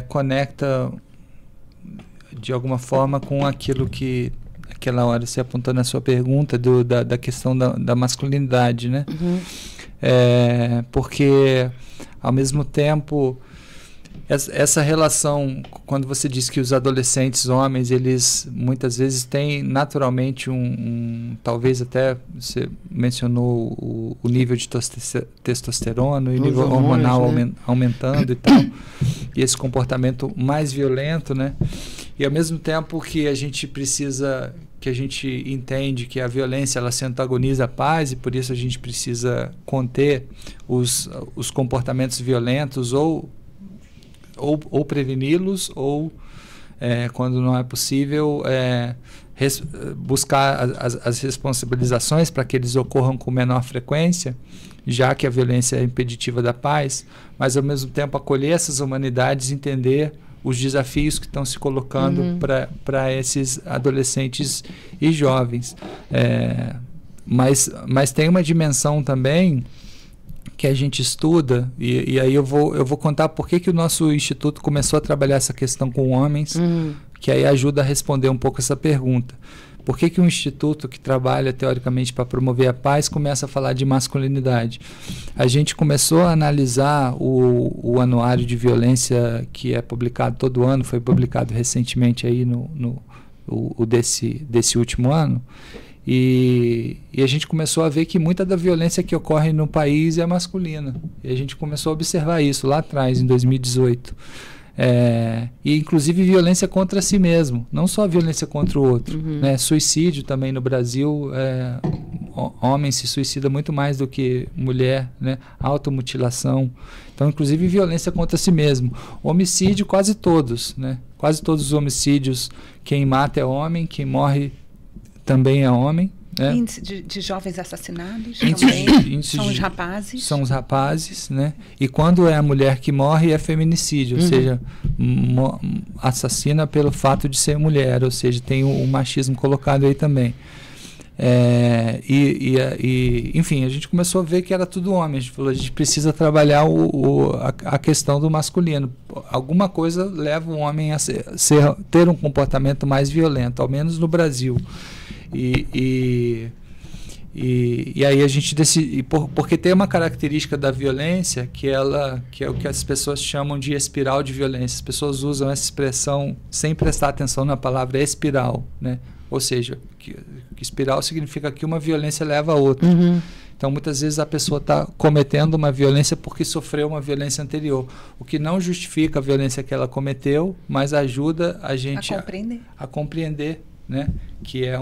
conecta de alguma forma com aquilo que aquela hora você apontou na sua pergunta da questão da masculinidade, né? Porque ao mesmo tempo essa relação, quando você diz que os adolescentes homens, eles muitas vezes têm naturalmente talvez até você mencionou o nível de testosterona e o nível hormonal, né? Aumentando e tal, e esse comportamento mais violento, né? E ao mesmo tempo que a gente entende que a violência ela se antagoniza à paz e por isso a gente precisa conter os comportamentos violentos ou preveni-los ou, quando não é possível, buscar as responsabilizações para que eles ocorram com menor frequência, já que a violência é impeditiva da paz, mas ao mesmo tempo acolher essas humanidades, entender os desafios que estão se colocando para esses adolescentes e jovens. Mas tem uma dimensão também que a gente estuda, e aí eu vou contar por que o nosso instituto começou a trabalhar essa questão com homens, que aí ajuda a responder um pouco essa pergunta. Por que um instituto que trabalha teoricamente para promover a paz começa a falar de masculinidade? A gente começou a analisar o anuário de violência que é publicado todo ano, foi publicado recentemente aí desse último ano, e a gente começou a ver que muita da violência que ocorre no país é masculina. E a gente começou a observar isso lá atrás, em 2018. E inclusive violência contra si mesmo, não só violência contra o outro, né? Suicídio também no Brasil, homem se suicida muito mais do que mulher, né? Automutilação, então inclusive violência contra si mesmo. Homicídio, quase todos, né? Quase todos os homicídios, quem mata é homem, quem morre também é homem. Índice de jovens assassinados também são os rapazes. São os rapazes, né? E quando é a mulher que morre é feminicídio, ou seja, assassina pelo fato de ser mulher, ou seja, tem o machismo colocado aí também. Enfim, a gente começou a ver que era tudo homem. A gente falou, a gente precisa trabalhar a questão do masculino. Alguma coisa leva o homem a ter um comportamento mais violento, ao menos no Brasil. E aí a gente decide, porque tem uma característica da violência que é o que as pessoas chamam de espiral de violência. As pessoas usam essa expressão sem prestar atenção na palavra espiral, né? Ou seja, que espiral significa que uma violência leva a outra. Uhum. Então, muitas vezes a pessoa está cometendo uma violência porque sofreu uma violência anterior, o que não justifica a violência que ela cometeu, mas ajuda a gente a compreender, né? Que é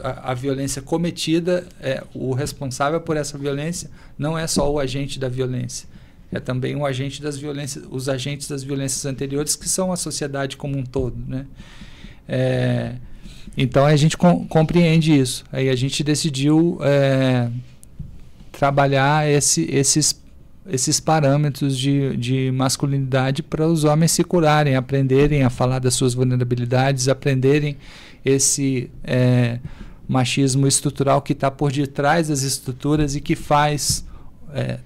a violência cometida, o responsável por essa violência não é só o agente da violência, é também o agente das violências, os agentes das violências anteriores, que são a sociedade como um todo, né? Então a gente compreende isso. Aí a gente decidiu trabalhar esses parâmetros de masculinidade para os homens se curarem, aprenderem a falar das suas vulnerabilidades, aprenderem esse machismo estrutural que está por detrás das estruturas e que faz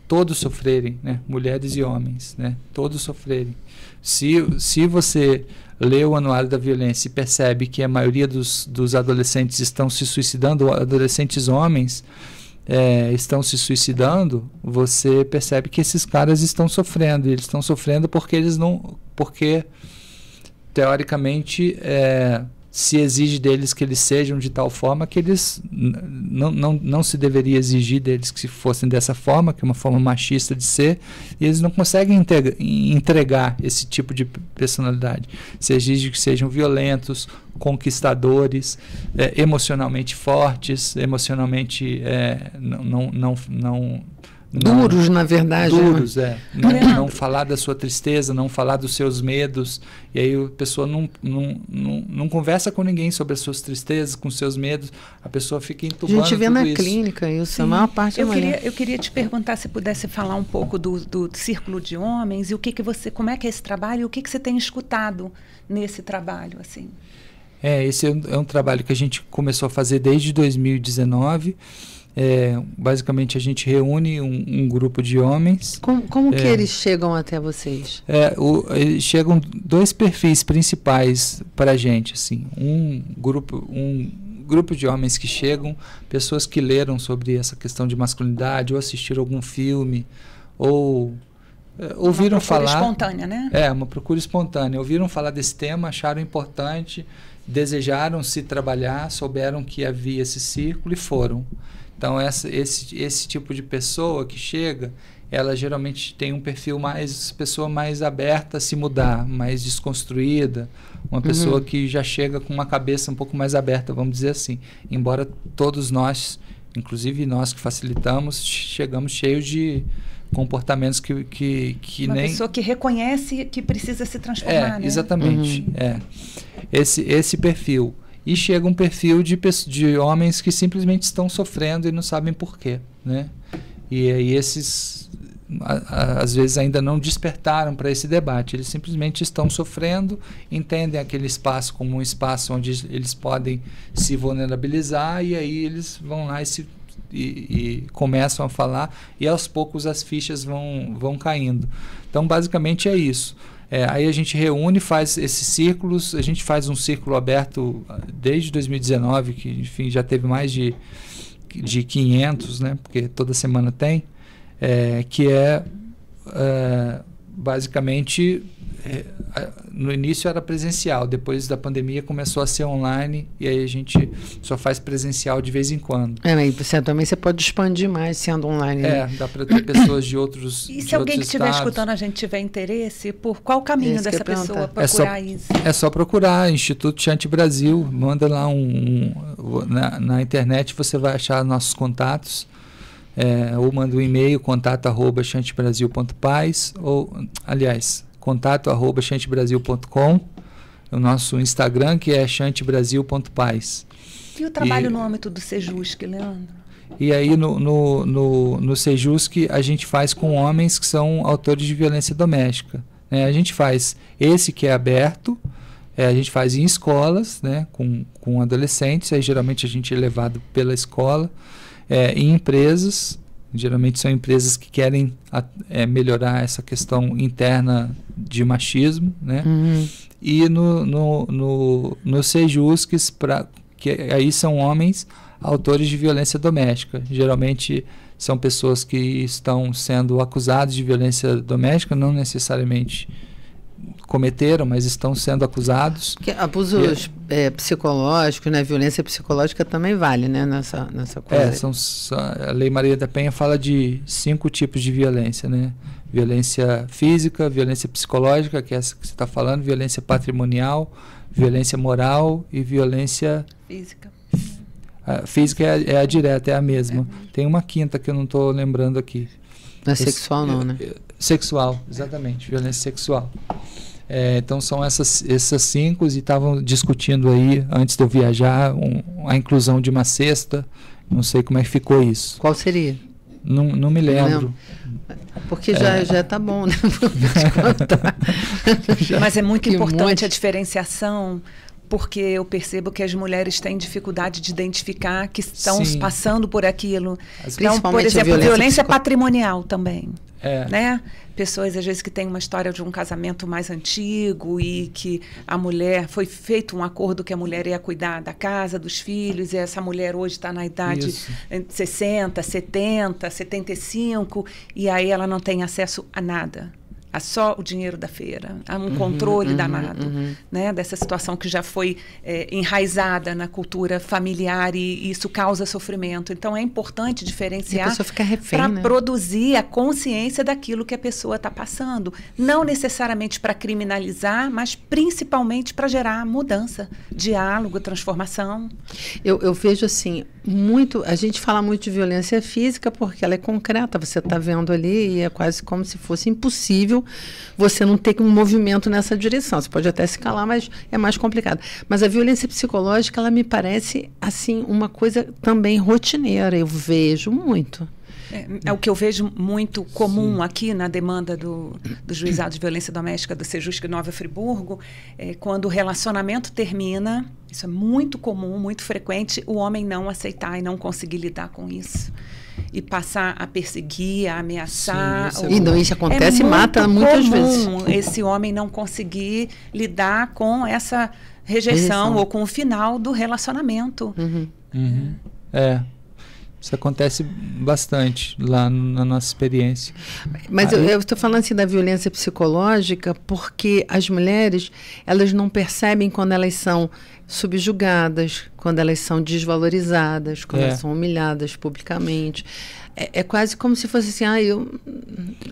todos sofrerem, né? Mulheres e homens, né? Todos sofrerem. Se você lê o Anuário da Violência e percebe que a maioria dos adolescentes estão se suicidando, adolescentes homens estão se suicidando, você percebe que esses caras estão sofrendo. E eles estão sofrendo porque teoricamente se exige deles que eles sejam de tal forma que eles não se deveria exigir deles que se fossem dessa forma, que é uma forma machista de ser, e eles não conseguem entregar esse tipo de personalidade. Se exige que sejam violentos, conquistadores, emocionalmente fortes, emocionalmente duros, na verdade. Duros, não falar da sua tristeza, não falar dos seus medos. E aí a pessoa não conversa com ninguém sobre as suas tristezas, com os seus medos. A pessoa fica entubando. A gente vê na clínica isso, a maior parte eu queria te perguntar se pudesse falar um pouco do círculo de homens e como é que é esse trabalho e o que você tem escutado nesse trabalho, assim. Esse é um trabalho que a gente começou a fazer desde 2019. Basicamente a gente reúne um grupo de homens. Como que eles chegam até vocês? Eles chegam dois perfis principais para a gente, assim, um grupo de homens que chegam, pessoas que leram sobre essa questão de masculinidade ou assistiram algum filme ou ouviram falar. Uma procura espontânea, né? Uma procura espontânea. Ouviram falar desse tema, acharam importante, desejaram se trabalhar, souberam que havia esse círculo e foram. Então, esse tipo de pessoa que chega, ela geralmente tem um perfil pessoa mais aberta a se mudar, mais desconstruída, uma pessoa que já chega com uma cabeça um pouco mais aberta, vamos dizer assim. Embora todos nós, inclusive nós que facilitamos, chegamos cheios de comportamentos que uma nem... pessoa que reconhece que precisa se transformar, né? Exatamente. Esse perfil. E chega um perfil de homens que simplesmente estão sofrendo e não sabem por quê, né? E aí esses, às vezes, ainda não despertaram para esse debate. Eles simplesmente estão sofrendo, entendem aquele espaço como um espaço onde eles podem se vulnerabilizar, e aí eles vão lá e começam a falar, e aos poucos as fichas vão caindo. Então, basicamente é isso. Aí a gente reúne, faz esses círculos, a gente faz um círculo aberto desde 2019, que enfim já teve mais de 500, né, porque toda semana tem, que basicamente no início era presencial, depois da pandemia começou a ser online, e aí a gente só faz presencial de vez em quando. Mas também você pode expandir mais sendo online. Dá para ter pessoas de outros E se alguém que estiver escutando a gente tiver interesse, por qual caminho dessa pessoa procurar isso? É só procurar Instituto Chante Brasil, manda lá na internet, você vai achar nossos contatos, ou manda um e-mail, contato@chantebrasil.paz, ou, aliás, contato@chantebrasil.com, o nosso Instagram, que é chantebrasil.paz. E o trabalho no âmbito do Sejusc, Leandro? E aí no Sejusc a gente faz com homens que são autores de violência doméstica, né? A gente faz esse que é aberto, a gente faz em escolas, né, com adolescentes, aí geralmente a gente é levado pela escola, em empresas, geralmente são empresas que querem melhorar essa questão interna de machismo, né? E no Sejusques, que aí são homens autores de violência doméstica. Geralmente são pessoas que estão sendo acusadas de violência doméstica, não necessariamente cometeram, mas estão sendo acusados. Abusos psicológicos, né? Violência psicológica também vale, né? Nessa coisa. A Lei Maria da Penha fala de 5 tipos de violência, né? Violência física, violência psicológica, que é essa que você está falando, violência patrimonial, violência moral e violência física. A física é a direta, é a mesma. Tem uma quinta que eu não estou lembrando aqui. Não é sexual não, né? Sexual, exatamente, violência sexual. Então são essas 5 e estavam discutindo aí, antes de eu viajar, a inclusão de uma sexta. Não sei como é que ficou isso. Qual seria? Não me lembro. Porque já tá bom, né? Mas é muito importante a diferenciação, porque eu percebo que as mulheres têm dificuldade de identificar que estão passando por aquilo. Então, por exemplo, violência patrimonial também. Né? Pessoas, às vezes, que têm uma história de um casamento mais antigo e que a mulher, foi feito um acordo que a mulher ia cuidar da casa, dos filhos, e essa mulher hoje está na idade de 60, 70, 75, e aí ela não tem acesso a nada. A só o dinheiro da feira, a um controle danado, né, dessa situação que já foi enraizada na cultura familiar e isso causa sofrimento. Então, é importante diferenciar para produzir a consciência daquilo que a pessoa está passando. Não necessariamente para criminalizar, mas principalmente para gerar mudança, diálogo, transformação. Eu vejo assim, a gente fala muito de violência física porque ela é concreta, você está vendo ali e é quase como se fosse impossível você não ter um movimento nessa direção. Você pode até se calar, mas é mais complicado. Mas a violência psicológica, ela me parece assim uma coisa também rotineira. Eu vejo muito. É o que eu vejo muito comum aqui na demanda do Juizado de Violência Doméstica do Sejusque Nova Friburgo, quando o relacionamento termina, isso é muito comum, muito frequente, o homem não aceitar e não conseguir lidar com isso. E passar a perseguir, a ameaçar. Isso acontece e mata muitas vezes. Esse homem não conseguir lidar com essa rejeição ou com o final do relacionamento. Isso acontece bastante lá na nossa experiência. Mas eu estou falando assim da violência psicológica porque as mulheres, elas não percebem quando elas são subjugadas, quando elas são desvalorizadas, quando elas são humilhadas publicamente. É quase como se fosse assim,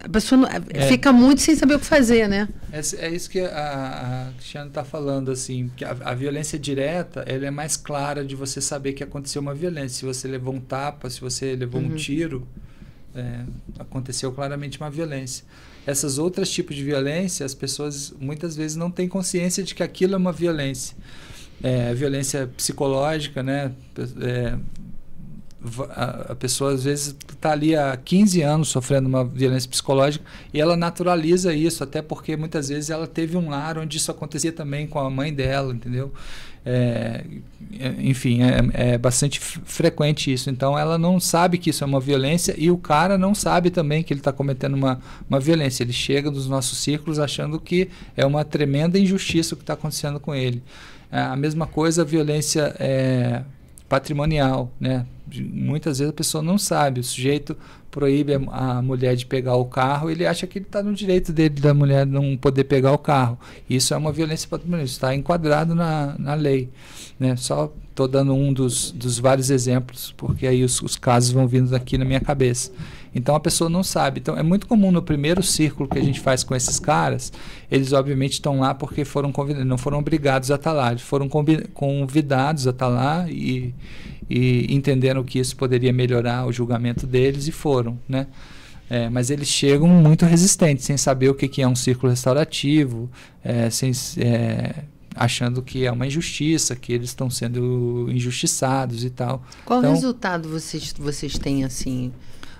a pessoa fica muito sem saber o que fazer, né? É isso que a Cristiane está falando, assim, que a violência direta, ela é mais clara de você saber que aconteceu uma violência. Se você levou um tapa, se você levou um tiro, aconteceu claramente uma violência. Essas outras tipos de violência, as pessoas muitas vezes não têm consciência de que aquilo é uma violência. Violência psicológica, né? A pessoa às vezes está ali há 15 anos sofrendo uma violência psicológica e ela naturaliza isso, até porque muitas vezes ela teve um lar onde isso acontecia também com a mãe dela, entendeu? Enfim, é bastante frequente isso. Então ela não sabe que isso é uma violência e o cara não sabe também que ele está cometendo uma violência. Ele chega nos nossos círculos achando que é uma tremenda injustiça o que está acontecendo com ele. A mesma coisa a violência patrimonial, né? Muitas vezes a pessoa não sabe, o sujeito proíbe a mulher de pegar o carro, ele acha que ele está no direito dele, da mulher não poder pegar o carro. Isso é uma violência patrimonial, isso está enquadrado na lei, né? Só estou dando um dos vários exemplos, porque aí os casos vão vindo aqui na minha cabeça. Então a pessoa não sabe. Então é muito comum no primeiro círculo que a gente faz com esses caras, eles obviamente estão lá porque foram convidados, não foram obrigados a estar lá, eles foram convidados a estar lá e entenderam que isso poderia melhorar o julgamento deles e foram, né? Mas eles chegam muito resistentes, sem saber o que é um círculo restaurativo, achando que é uma injustiça, que eles estão sendo injustiçados e tal. Qual resultado vocês têm assim?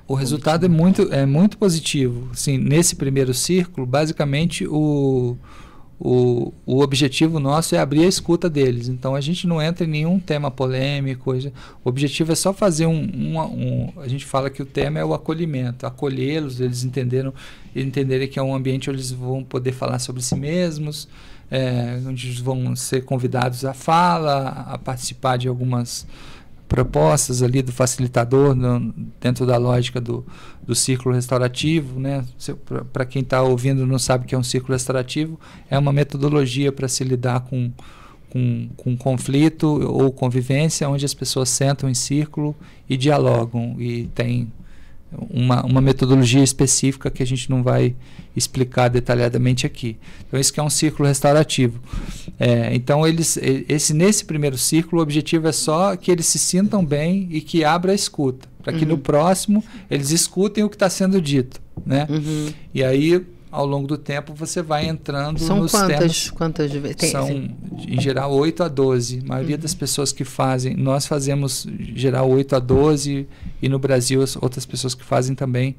O resultado é muito positivo. Assim, nesse primeiro círculo, basicamente, o o objetivo nosso é abrir a escuta deles. Então a gente não entra em nenhum tema polêmico. O objetivo é só fazer a gente fala que o tema é o acolhimento, acolhê-los, eles entenderem que é um ambiente onde eles vão poder falar sobre si mesmos, onde eles vão ser convidados à fala, a participar de algumas propostas ali do facilitador dentro da lógica do círculo restaurativo, né? Para quem está ouvindo não sabe o que é um círculo restaurativo, é uma metodologia para se lidar com conflito ou convivência, onde as pessoas sentam em círculo e dialogam, e tem uma metodologia específica que a gente não vai explicar detalhadamente aqui. Então, isso que é um círculo restaurativo. Então, nesse primeiro círculo, o objetivo é só que eles se sintam bem e que abra a escuta, para que no próximo eles escutem o que está sendo dito, né? E aí, ao longo do tempo, você vai entrando nos temas. Quantas vezes? São, em geral, 8 a 12. A maioria das pessoas que fazem, nós fazemos, em geral, 8 a 12, e no Brasil, as outras pessoas que fazem também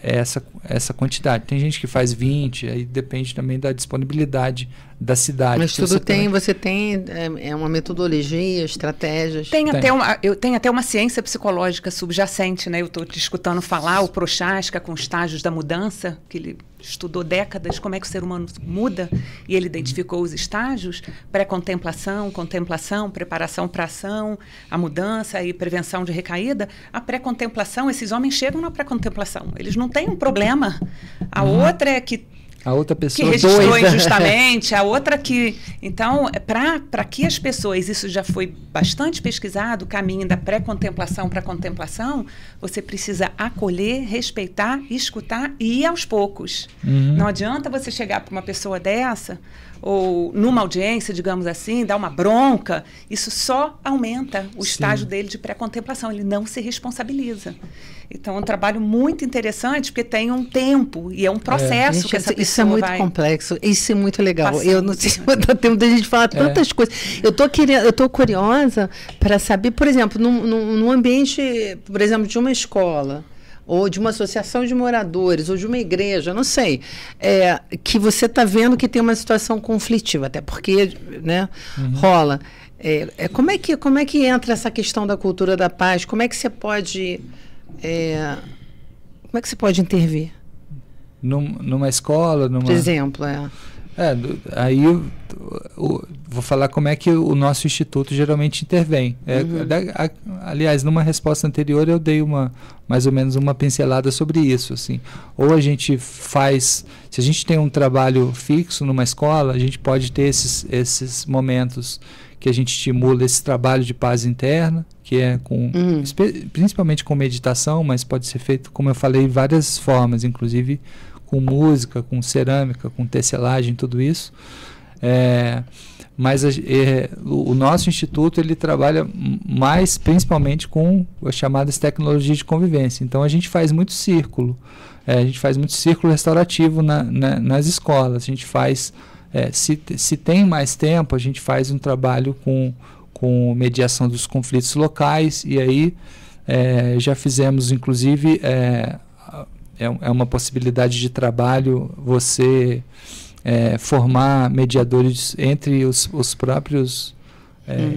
essa quantidade. Tem gente que faz 20, aí depende também da disponibilidade da cidade. Mas tudo você tem uma metodologia, estratégias. Tem até uma ciência psicológica subjacente, né? Eu estou te escutando falar, o Prochaska, com estágios da mudança, que ele estudou décadas, como é que o ser humano muda, e ele identificou os estágios: pré-contemplação, contemplação, preparação para ação, a mudança e prevenção de recaída. A pré-contemplação, esses homens chegam na pré-contemplação, eles não têm um problema. A outra é que a outra pessoa que registrou injustamente, a outra que... Então, para que as pessoas, isso já foi bastante pesquisado, o caminho da pré-contemplação para a contemplação, você precisa acolher, respeitar, escutar e ir aos poucos. Não adianta você chegar para uma pessoa dessa, ou numa audiência, digamos assim, dar uma bronca, isso só aumenta o estágio dele de pré-contemplação, ele não se responsabiliza. Então, é um trabalho muito interessante, porque tem um tempo e é um processo gente, que essa pessoa isso é muito complexo, isso é muito legal. Eu não sei se vai dar tempo da gente falar tantas coisas. Eu estou curiosa para saber, por exemplo, num ambiente, por exemplo, de uma escola, ou de uma associação de moradores, ou de uma igreja, não sei, que você está vendo que tem uma situação conflitiva, até porque, né, rola. Como é que entra essa questão da cultura da paz? Como é que você pode intervir? Numa escola, por exemplo, aí vou falar como é que o nosso instituto geralmente intervém. Aliás, numa resposta anterior eu dei mais ou menos uma pincelada sobre isso, assim. Ou a gente faz, se a gente tem um trabalho fixo numa escola, a gente pode ter esses momentos que a gente estimula esse trabalho de paz interna, que é principalmente com meditação, mas pode ser feito, como eu falei, várias formas, inclusive com música, com cerâmica, com tecelagem, tudo isso. Mas o nosso instituto ele trabalha mais principalmente com as chamadas tecnologias de convivência. Então a gente faz muito círculo, a gente faz muito círculo restaurativo nas escolas. A gente faz, se tem mais tempo, a gente faz um trabalho com mediação dos conflitos locais, e aí já fizemos inclusive é uma possibilidade de trabalho você formar mediadores entre os próprios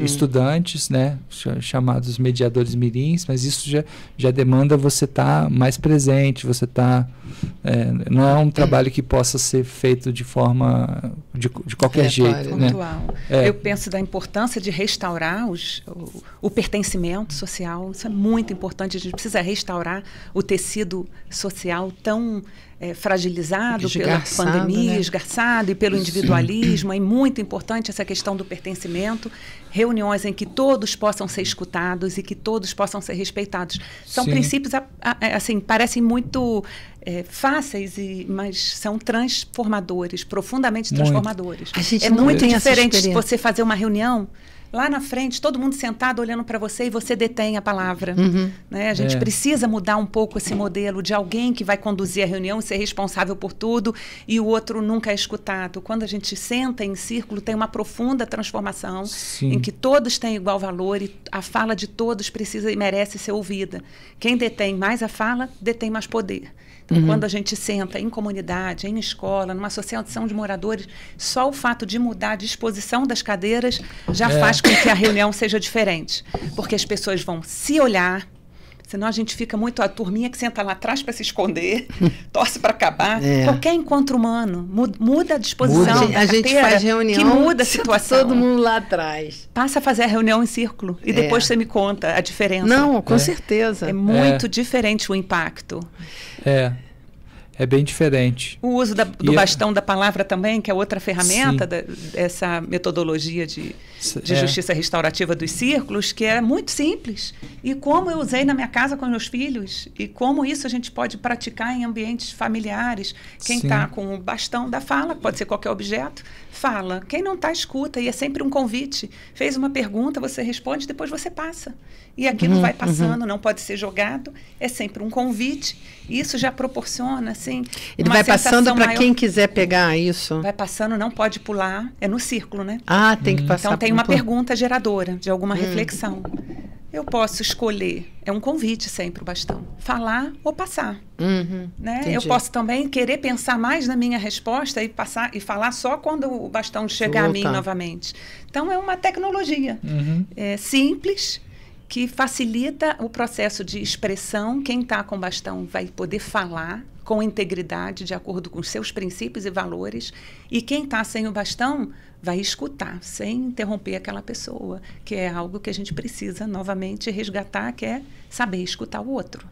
estudantes, né, chamados mediadores mirins, mas isso já demanda você estar mais presente, você não é um trabalho que possa ser feito de forma de qualquer jeito, né? Eu penso da importância de restaurar o pertencimento social, isso é muito importante, a gente precisa restaurar o tecido social tão fragilizado pela pandemia, né? Esgarçado, e pelo individualismo. É muito importante essa questão do pertencimento, reuniões em que todos possam ser escutados e que todos possam ser respeitados. São princípios, assim, parecem muito fáceis, mas são transformadores, profundamente transformadores. A gente é muito diferente de você fazer uma reunião lá na frente, todo mundo sentado olhando para você e você detém a palavra. Né? A gente precisa mudar um pouco esse modelo de alguém que vai conduzir a reunião e ser responsável por tudo e o outro nunca é escutado. Quando a gente senta em círculo, tem uma profunda transformação em que todos têm igual valor e a fala de todos precisa e merece ser ouvida. Quem detém mais a fala, detém mais poder. Então, quando a gente senta em comunidade, em escola, numa associação de moradores, só o fato de mudar a disposição das cadeiras já faz com que a reunião seja diferente. Porque as pessoas vão se olhar, senão a gente fica muito... A turminha que senta lá atrás para se esconder, torce para acabar. Qualquer encontro humano muda a disposição da a gente faz reunião que muda a situação. Todo mundo lá atrás. Passa a fazer a reunião em círculo e depois você me conta a diferença. Não, com certeza. É muito diferente o impacto. É bem diferente. O uso do bastão da palavra também, que é outra ferramenta dessa metodologia de justiça restaurativa dos círculos, que é muito simples. E como eu usei na minha casa com meus filhos, e como isso a gente pode praticar em ambientes familiares. Quem está com o bastão da fala, pode ser qualquer objeto, fala. Quem não está, escuta. E é sempre um convite. Fez uma pergunta, você responde, depois você passa. E aquilo vai passando, não pode ser jogado. É sempre um convite. E isso já proporciona, assim, ele vai passando para quem quiser pegar isso. Vai passando, não pode pular. É no círculo, né? Ah, tem que passar. Então tem uma pergunta geradora de alguma reflexão. Eu posso escolher, é um convite sempre o bastão, falar ou passar. Né? Eu posso também querer pensar mais na minha resposta e passar e falar só quando o bastão chegar a mim novamente. Então é uma tecnologia simples, que facilita o processo de expressão. Quem está com bastão vai poder falar com integridade, de acordo com os seus princípios e valores. E quem está sem o bastão vai escutar, sem interromper aquela pessoa, que é algo que a gente precisa novamente resgatar, que é saber escutar o outro.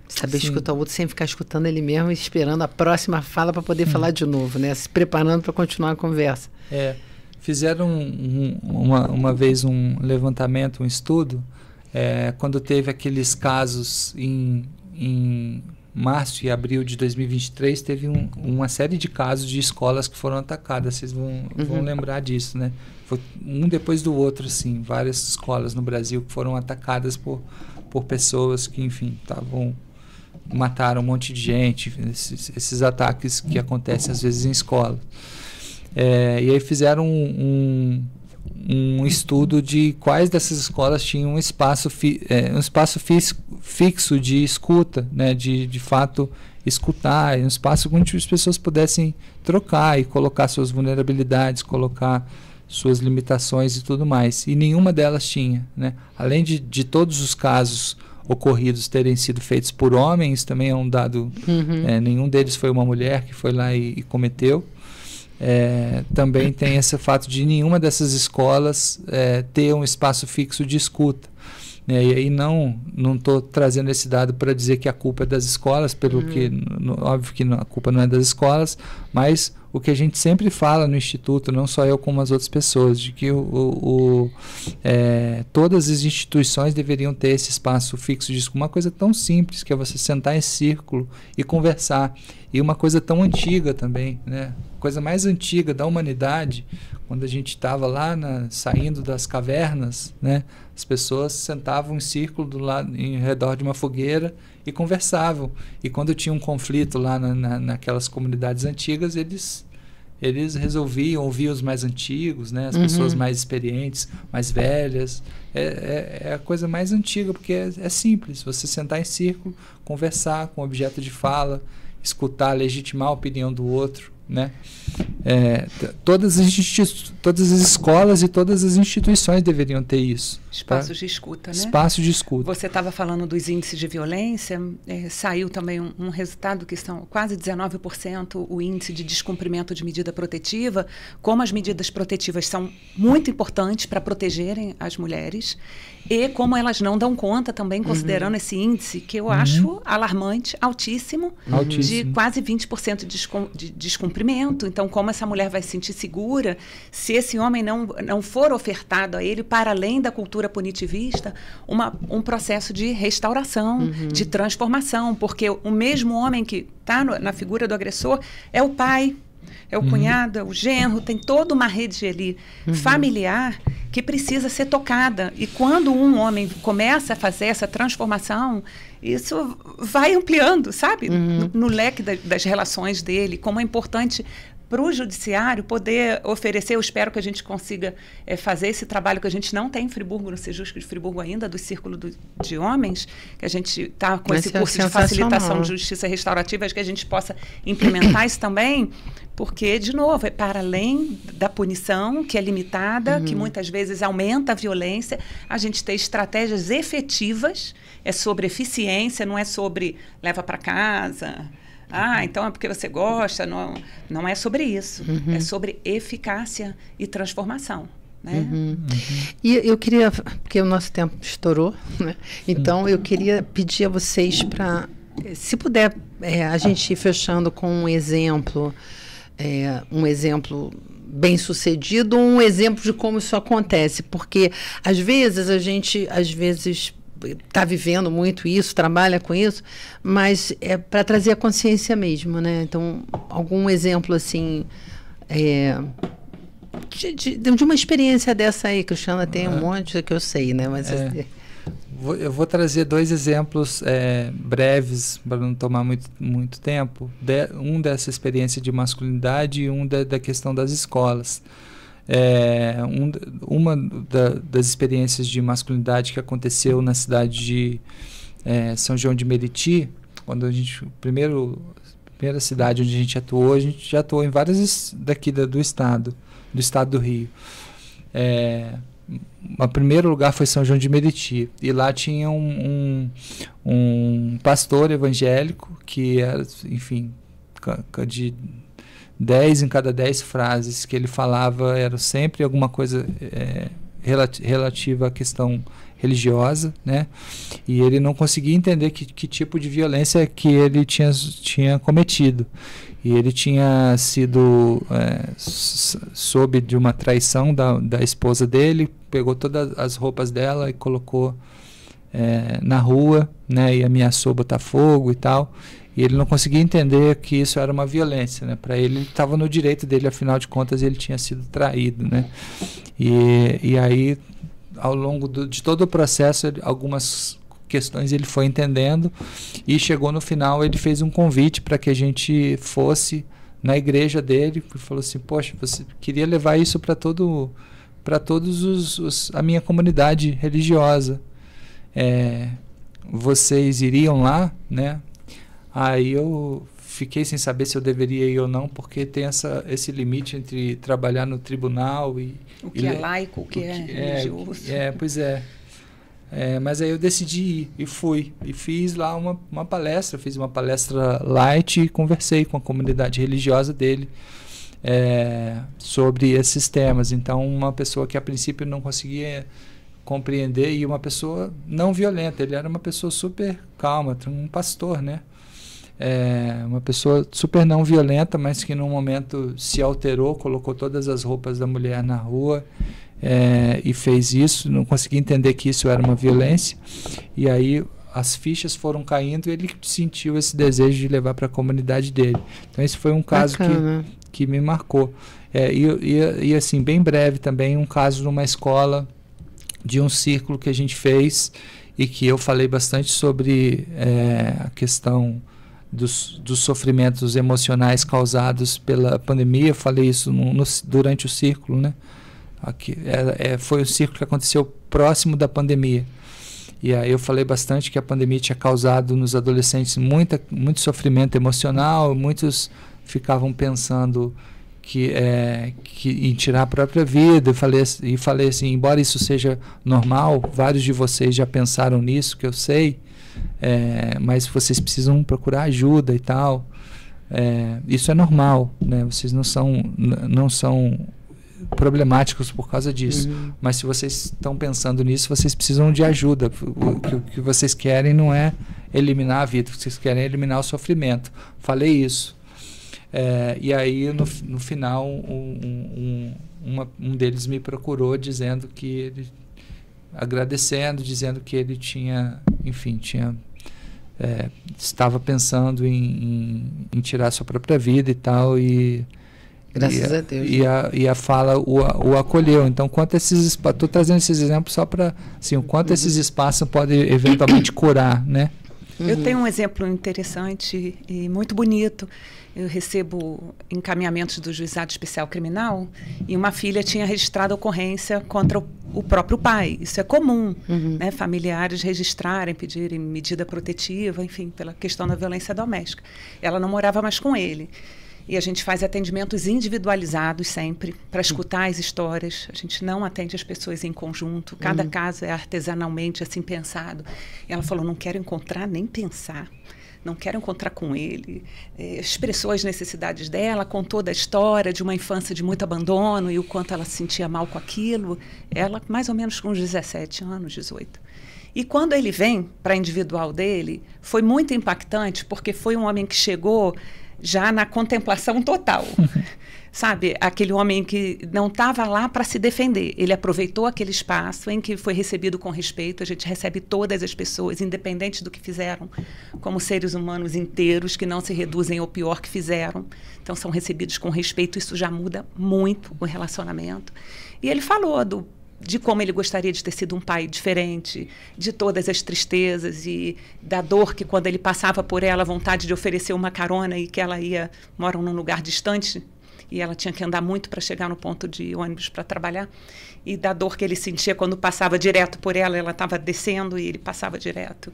Saber escutar o outro sem ficar escutando ele mesmo e esperando a próxima fala para poder falar de novo, né? Se preparando para continuar a conversa. Fizeram uma vez um levantamento, um estudo, quando teve aqueles casos em março e abril de 2023, teve uma série de casos de escolas que foram atacadas. Vocês vão lembrar disso, né? Foi um depois do outro, assim, várias escolas no Brasil que foram atacadas por pessoas que, enfim, mataram um monte de gente, esses ataques que acontecem às vezes em escola. E aí fizeram um estudo de quais dessas escolas tinham um espaço fixo de escuta, né, de fato escutar, um espaço onde as pessoas pudessem trocar e colocar suas vulnerabilidades, colocar suas limitações e tudo mais. E nenhuma delas tinha, né? Além de todos os casos ocorridos terem sido feitos por homens, também é um dado, nenhum deles foi uma mulher que foi lá e cometeu. Também tem esse fato de nenhuma dessas escolas ter um espaço fixo de escuta. E aí não estou trazendo esse dado para dizer que a culpa é das escolas, óbvio que a culpa não é das escolas, mas o que a gente sempre fala no Instituto, não só eu como as outras pessoas, de que todas as instituições deveriam ter esse espaço fixo de escuta. Uma coisa tão simples, que é você sentar em círculo e conversar. E uma coisa tão antiga também, né? Coisa mais antiga da humanidade, quando a gente estava lá saindo das cavernas, né? As pessoas sentavam em círculo em redor de uma fogueira e conversavam. E quando tinha um conflito lá naquelas comunidades antigas, eles resolviam ouvir os mais antigos, né? As pessoas mais experientes, mais velhas. É a coisa mais antiga, porque é simples. Você sentar em círculo, conversar com objeto de fala, escutar, legitimar a opinião do outro, né? Todas as escolas e todas as instituições deveriam ter isso. Espaços de escuta, né? Espaços de escuta. Você estava falando dos índices de violência, saiu também um resultado que são quase 19% o índice de descumprimento de medida protetiva, como as medidas protetivas são muito importantes para protegerem as mulheres e como elas não dão conta também, considerando esse índice, que eu acho alarmante, altíssimo, de quase 20% de descumprimento. Então, como essa mulher vai se sentir segura se esse homem não for ofertado a ele, para além da cultura punitivista, um processo de restauração, de transformação, porque o mesmo homem que está na figura do agressor é o pai, É o cunhado, é o genro, tem toda uma rede ali familiar que precisa ser tocada. E quando um homem começa a fazer essa transformação, isso vai ampliando, sabe? No leque das relações dele, como é importante para o judiciário poder oferecer. Eu espero que a gente consiga fazer esse trabalho que a gente não tem em Friburgo, no Sejusc de Friburgo ainda, do Círculo de Homens, que a gente está com esse curso de facilitação de justiça restaurativa, acho que a gente possa implementar isso também, porque, de novo, é para além da punição, que é limitada, que muitas vezes aumenta a violência, a gente ter estratégias efetivas, é sobre eficiência, não é sobre leva para casa... então é porque você gosta. Não é sobre isso. É sobre eficácia e transformação. Né? E eu queria, porque o nosso tempo estourou, né? Então eu queria pedir a vocês para, se puder, a gente ir fechando com um exemplo bem sucedido, um exemplo de como isso acontece, porque às vezes a gente está vivendo muito isso, trabalha com isso, mas é para trazer a consciência mesmo, né? Então, algum exemplo assim de uma experiência dessa aí, Cristiana, tem um monte que eu sei, né? Mas eu vou trazer 2 exemplos breves, para não tomar muito tempo. Um dessa experiência de masculinidade e um da questão das escolas. Uma das experiências de masculinidade que aconteceu na cidade de São João de Meriti, quando a primeira cidade onde a gente já atuou em várias daqui do estado do Rio. O primeiro lugar foi São João de Meriti, e lá tinha um pastor evangélico que era, enfim, de 10 em cada 10 frases que ele falava era sempre alguma coisa relativa à questão religiosa, né? E ele não conseguia entender que tipo de violência que ele tinha cometido. E ele tinha sido sob de uma traição da esposa dele, pegou todas as roupas dela e colocou na rua, né? E ameaçou botar fogo e tal. E ele não conseguia entender que isso era uma violência, né? Para ele estava no direito dele, afinal de contas ele tinha sido traído, né? E aí, ao longo de todo o processo, algumas questões ele foi entendendo, e chegou no final, ele fez um convite para que a gente fosse na igreja dele, e falou assim: poxa, você queria levar isso para todos a minha comunidade religiosa, vocês iriam lá, né? Aí eu fiquei sem saber se eu deveria ir ou não, porque tem esse limite entre trabalhar no tribunal e... O que é laico, o que é religioso. Pois é. Mas aí eu decidi ir e fui. E fiz lá uma palestra, fiz uma palestra light e conversei com a comunidade religiosa dele sobre esses temas. Então, uma pessoa que a princípio não conseguia compreender, e uma pessoa não violenta, ele era uma pessoa super calma, um pastor, né? Uma pessoa super não violenta, mas que num momento se alterou, colocou todas as roupas da mulher na rua e fez isso, não conseguia entender que isso era uma violência, e aí as fichas foram caindo e ele sentiu esse desejo de levar para a comunidade dele. Então esse foi um caso que me marcou. E assim, bem breve também, um caso numa escola de um círculo que a gente fez e que eu falei bastante sobre a questão dos sofrimentos emocionais causados pela pandemia. Eu falei isso durante o círculo, né? Foi um círculo que aconteceu próximo da pandemia. E aí eu falei bastante que a pandemia tinha causado nos adolescentes muito sofrimento emocional, muitos ficavam pensando que em tirar a própria vida. E falei assim, embora isso seja normal, vários de vocês já pensaram nisso, que eu sei, mas vocês precisam procurar ajuda e tal. Isso é normal, né? Vocês não são problemáticos por causa disso. Mas se vocês estão pensando nisso, vocês precisam de ajuda. O que vocês querem não é eliminar a vida, o que vocês querem é eliminar o sofrimento. Falei isso. E aí no final um deles me procurou dizendo que ele, agradecendo, dizendo que ele estava pensando em tirar sua própria vida e tal, e Graças a Deus. E a fala o acolheu. Então, quanto esses espaços... Estou trazendo esses exemplos só para... Assim, o quanto esses espaços podem eventualmente curar, né? Eu tenho um exemplo interessante e muito bonito. Eu recebo encaminhamentos do Juizado Especial Criminal e uma filha tinha registrado ocorrência contra o próprio pai. Isso é comum, né? Familiares registrarem, pedirem medida protetiva, enfim, pela questão da violência doméstica. Ela não morava mais com ele. E a gente faz atendimentos individualizados sempre, para escutar as histórias. A gente não atende as pessoas em conjunto. Cada caso é artesanalmente assim pensado. E ela falou, não quero encontrar nem pensar. Não quero encontrar com ele. Expressou as necessidades dela, contou da história de uma infância de muito abandono e o quanto ela se sentia mal com aquilo. Ela, mais ou menos com uns 17 anos, 18. E quando ele vem para a individual dele, foi muito impactante, porque foi um homem que chegou já na contemplação total. Sabe, aquele homem que não estava lá para se defender. Ele aproveitou aquele espaço em que foi recebido com respeito. A gente recebe todas as pessoas, independente do que fizeram, como seres humanos inteiros, que não se reduzem ao pior que fizeram. Então, são recebidos com respeito. Isso já muda muito o relacionamento. E ele falou de como ele gostaria de ter sido um pai diferente, de todas as tristezas e da dor que, quando ele passava por ela, a vontade de oferecer uma carona e que ela moram num lugar distante, e ela tinha que andar muito para chegar no ponto de ônibus para trabalhar, e da dor que ele sentia quando passava direto por ela estava descendo e ele passava direto.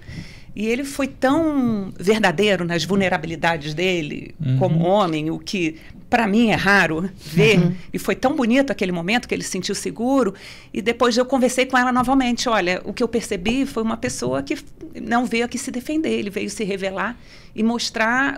E ele foi tão verdadeiro nas vulnerabilidades dele, como homem, o que para mim é raro ver, e foi tão bonito aquele momento que ele se sentiu seguro, e depois eu conversei com ela novamente. Olha, o que eu percebi foi uma pessoa que não veio aqui se defender, ele veio se revelar e mostrar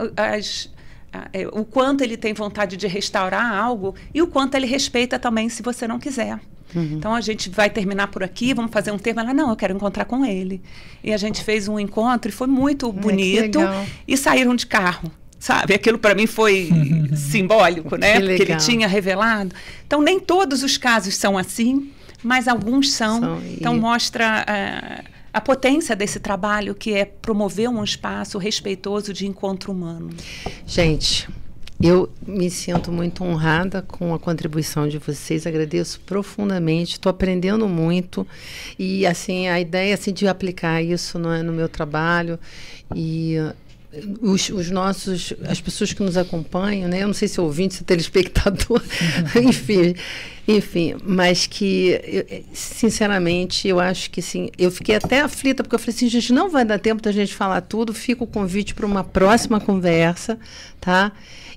o quanto ele tem vontade de restaurar algo e o quanto ele respeita também se você não quiser. Então, a gente vai terminar por aqui, vamos fazer um termo. Ela, não, eu quero encontrar com ele. E a gente fez um encontro e foi muito bonito. E saíram de carro, sabe? Aquilo para mim foi simbólico, né? Porque ele tinha revelado. Então, nem todos os casos são assim, mas alguns são. Então, mostra a potência desse trabalho, que é promover um espaço respeitoso de encontro humano. Gente, eu me sinto muito honrada com a contribuição de vocês, agradeço profundamente, estou aprendendo muito e assim, a ideia assim, de aplicar isso no meu trabalho e as pessoas que nos acompanham, né? Eu não sei se é ouvinte, se é telespectador, enfim, mas que, sinceramente, eu acho que sim. Eu fiquei até aflita, porque eu falei assim, gente, não vai dar tempo da gente falar tudo, fica o convite para uma próxima conversa, tá?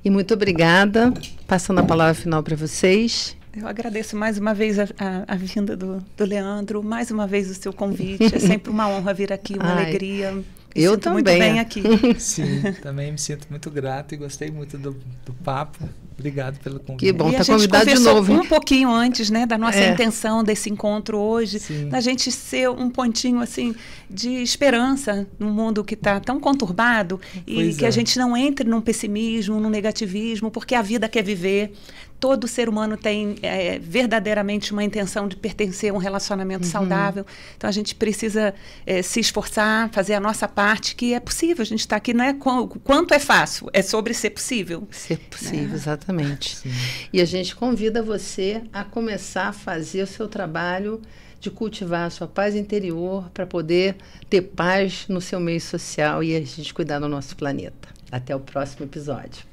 E muito obrigada. Passando a palavra final para vocês. Eu agradeço mais uma vez a vinda do Leandro, mais uma vez o seu convite. É sempre uma honra vir aqui, uma alegria. Eu também. Muito bem aqui. Sim, também me sinto muito grato e gostei muito do papo. Obrigado pelo convite. Que bom, tá convidado de novo. Um pouquinho antes, né, da nossa intenção desse encontro hoje, da gente ser um pontinho assim de esperança num mundo que está tão conturbado e que a gente não entre num pessimismo, num negativismo, porque a vida quer viver. Todo ser humano tem verdadeiramente uma intenção de pertencer a um relacionamento saudável. Então, a gente precisa se esforçar, fazer a nossa parte, que é possível. A gente está aqui, não é quanto é fácil, é sobre ser possível. Ser possível, exatamente. Sim. E a gente convida você a começar a fazer o seu trabalho de cultivar a sua paz interior para poder ter paz no seu meio social e a gente cuidar do nosso planeta. Até o próximo episódio.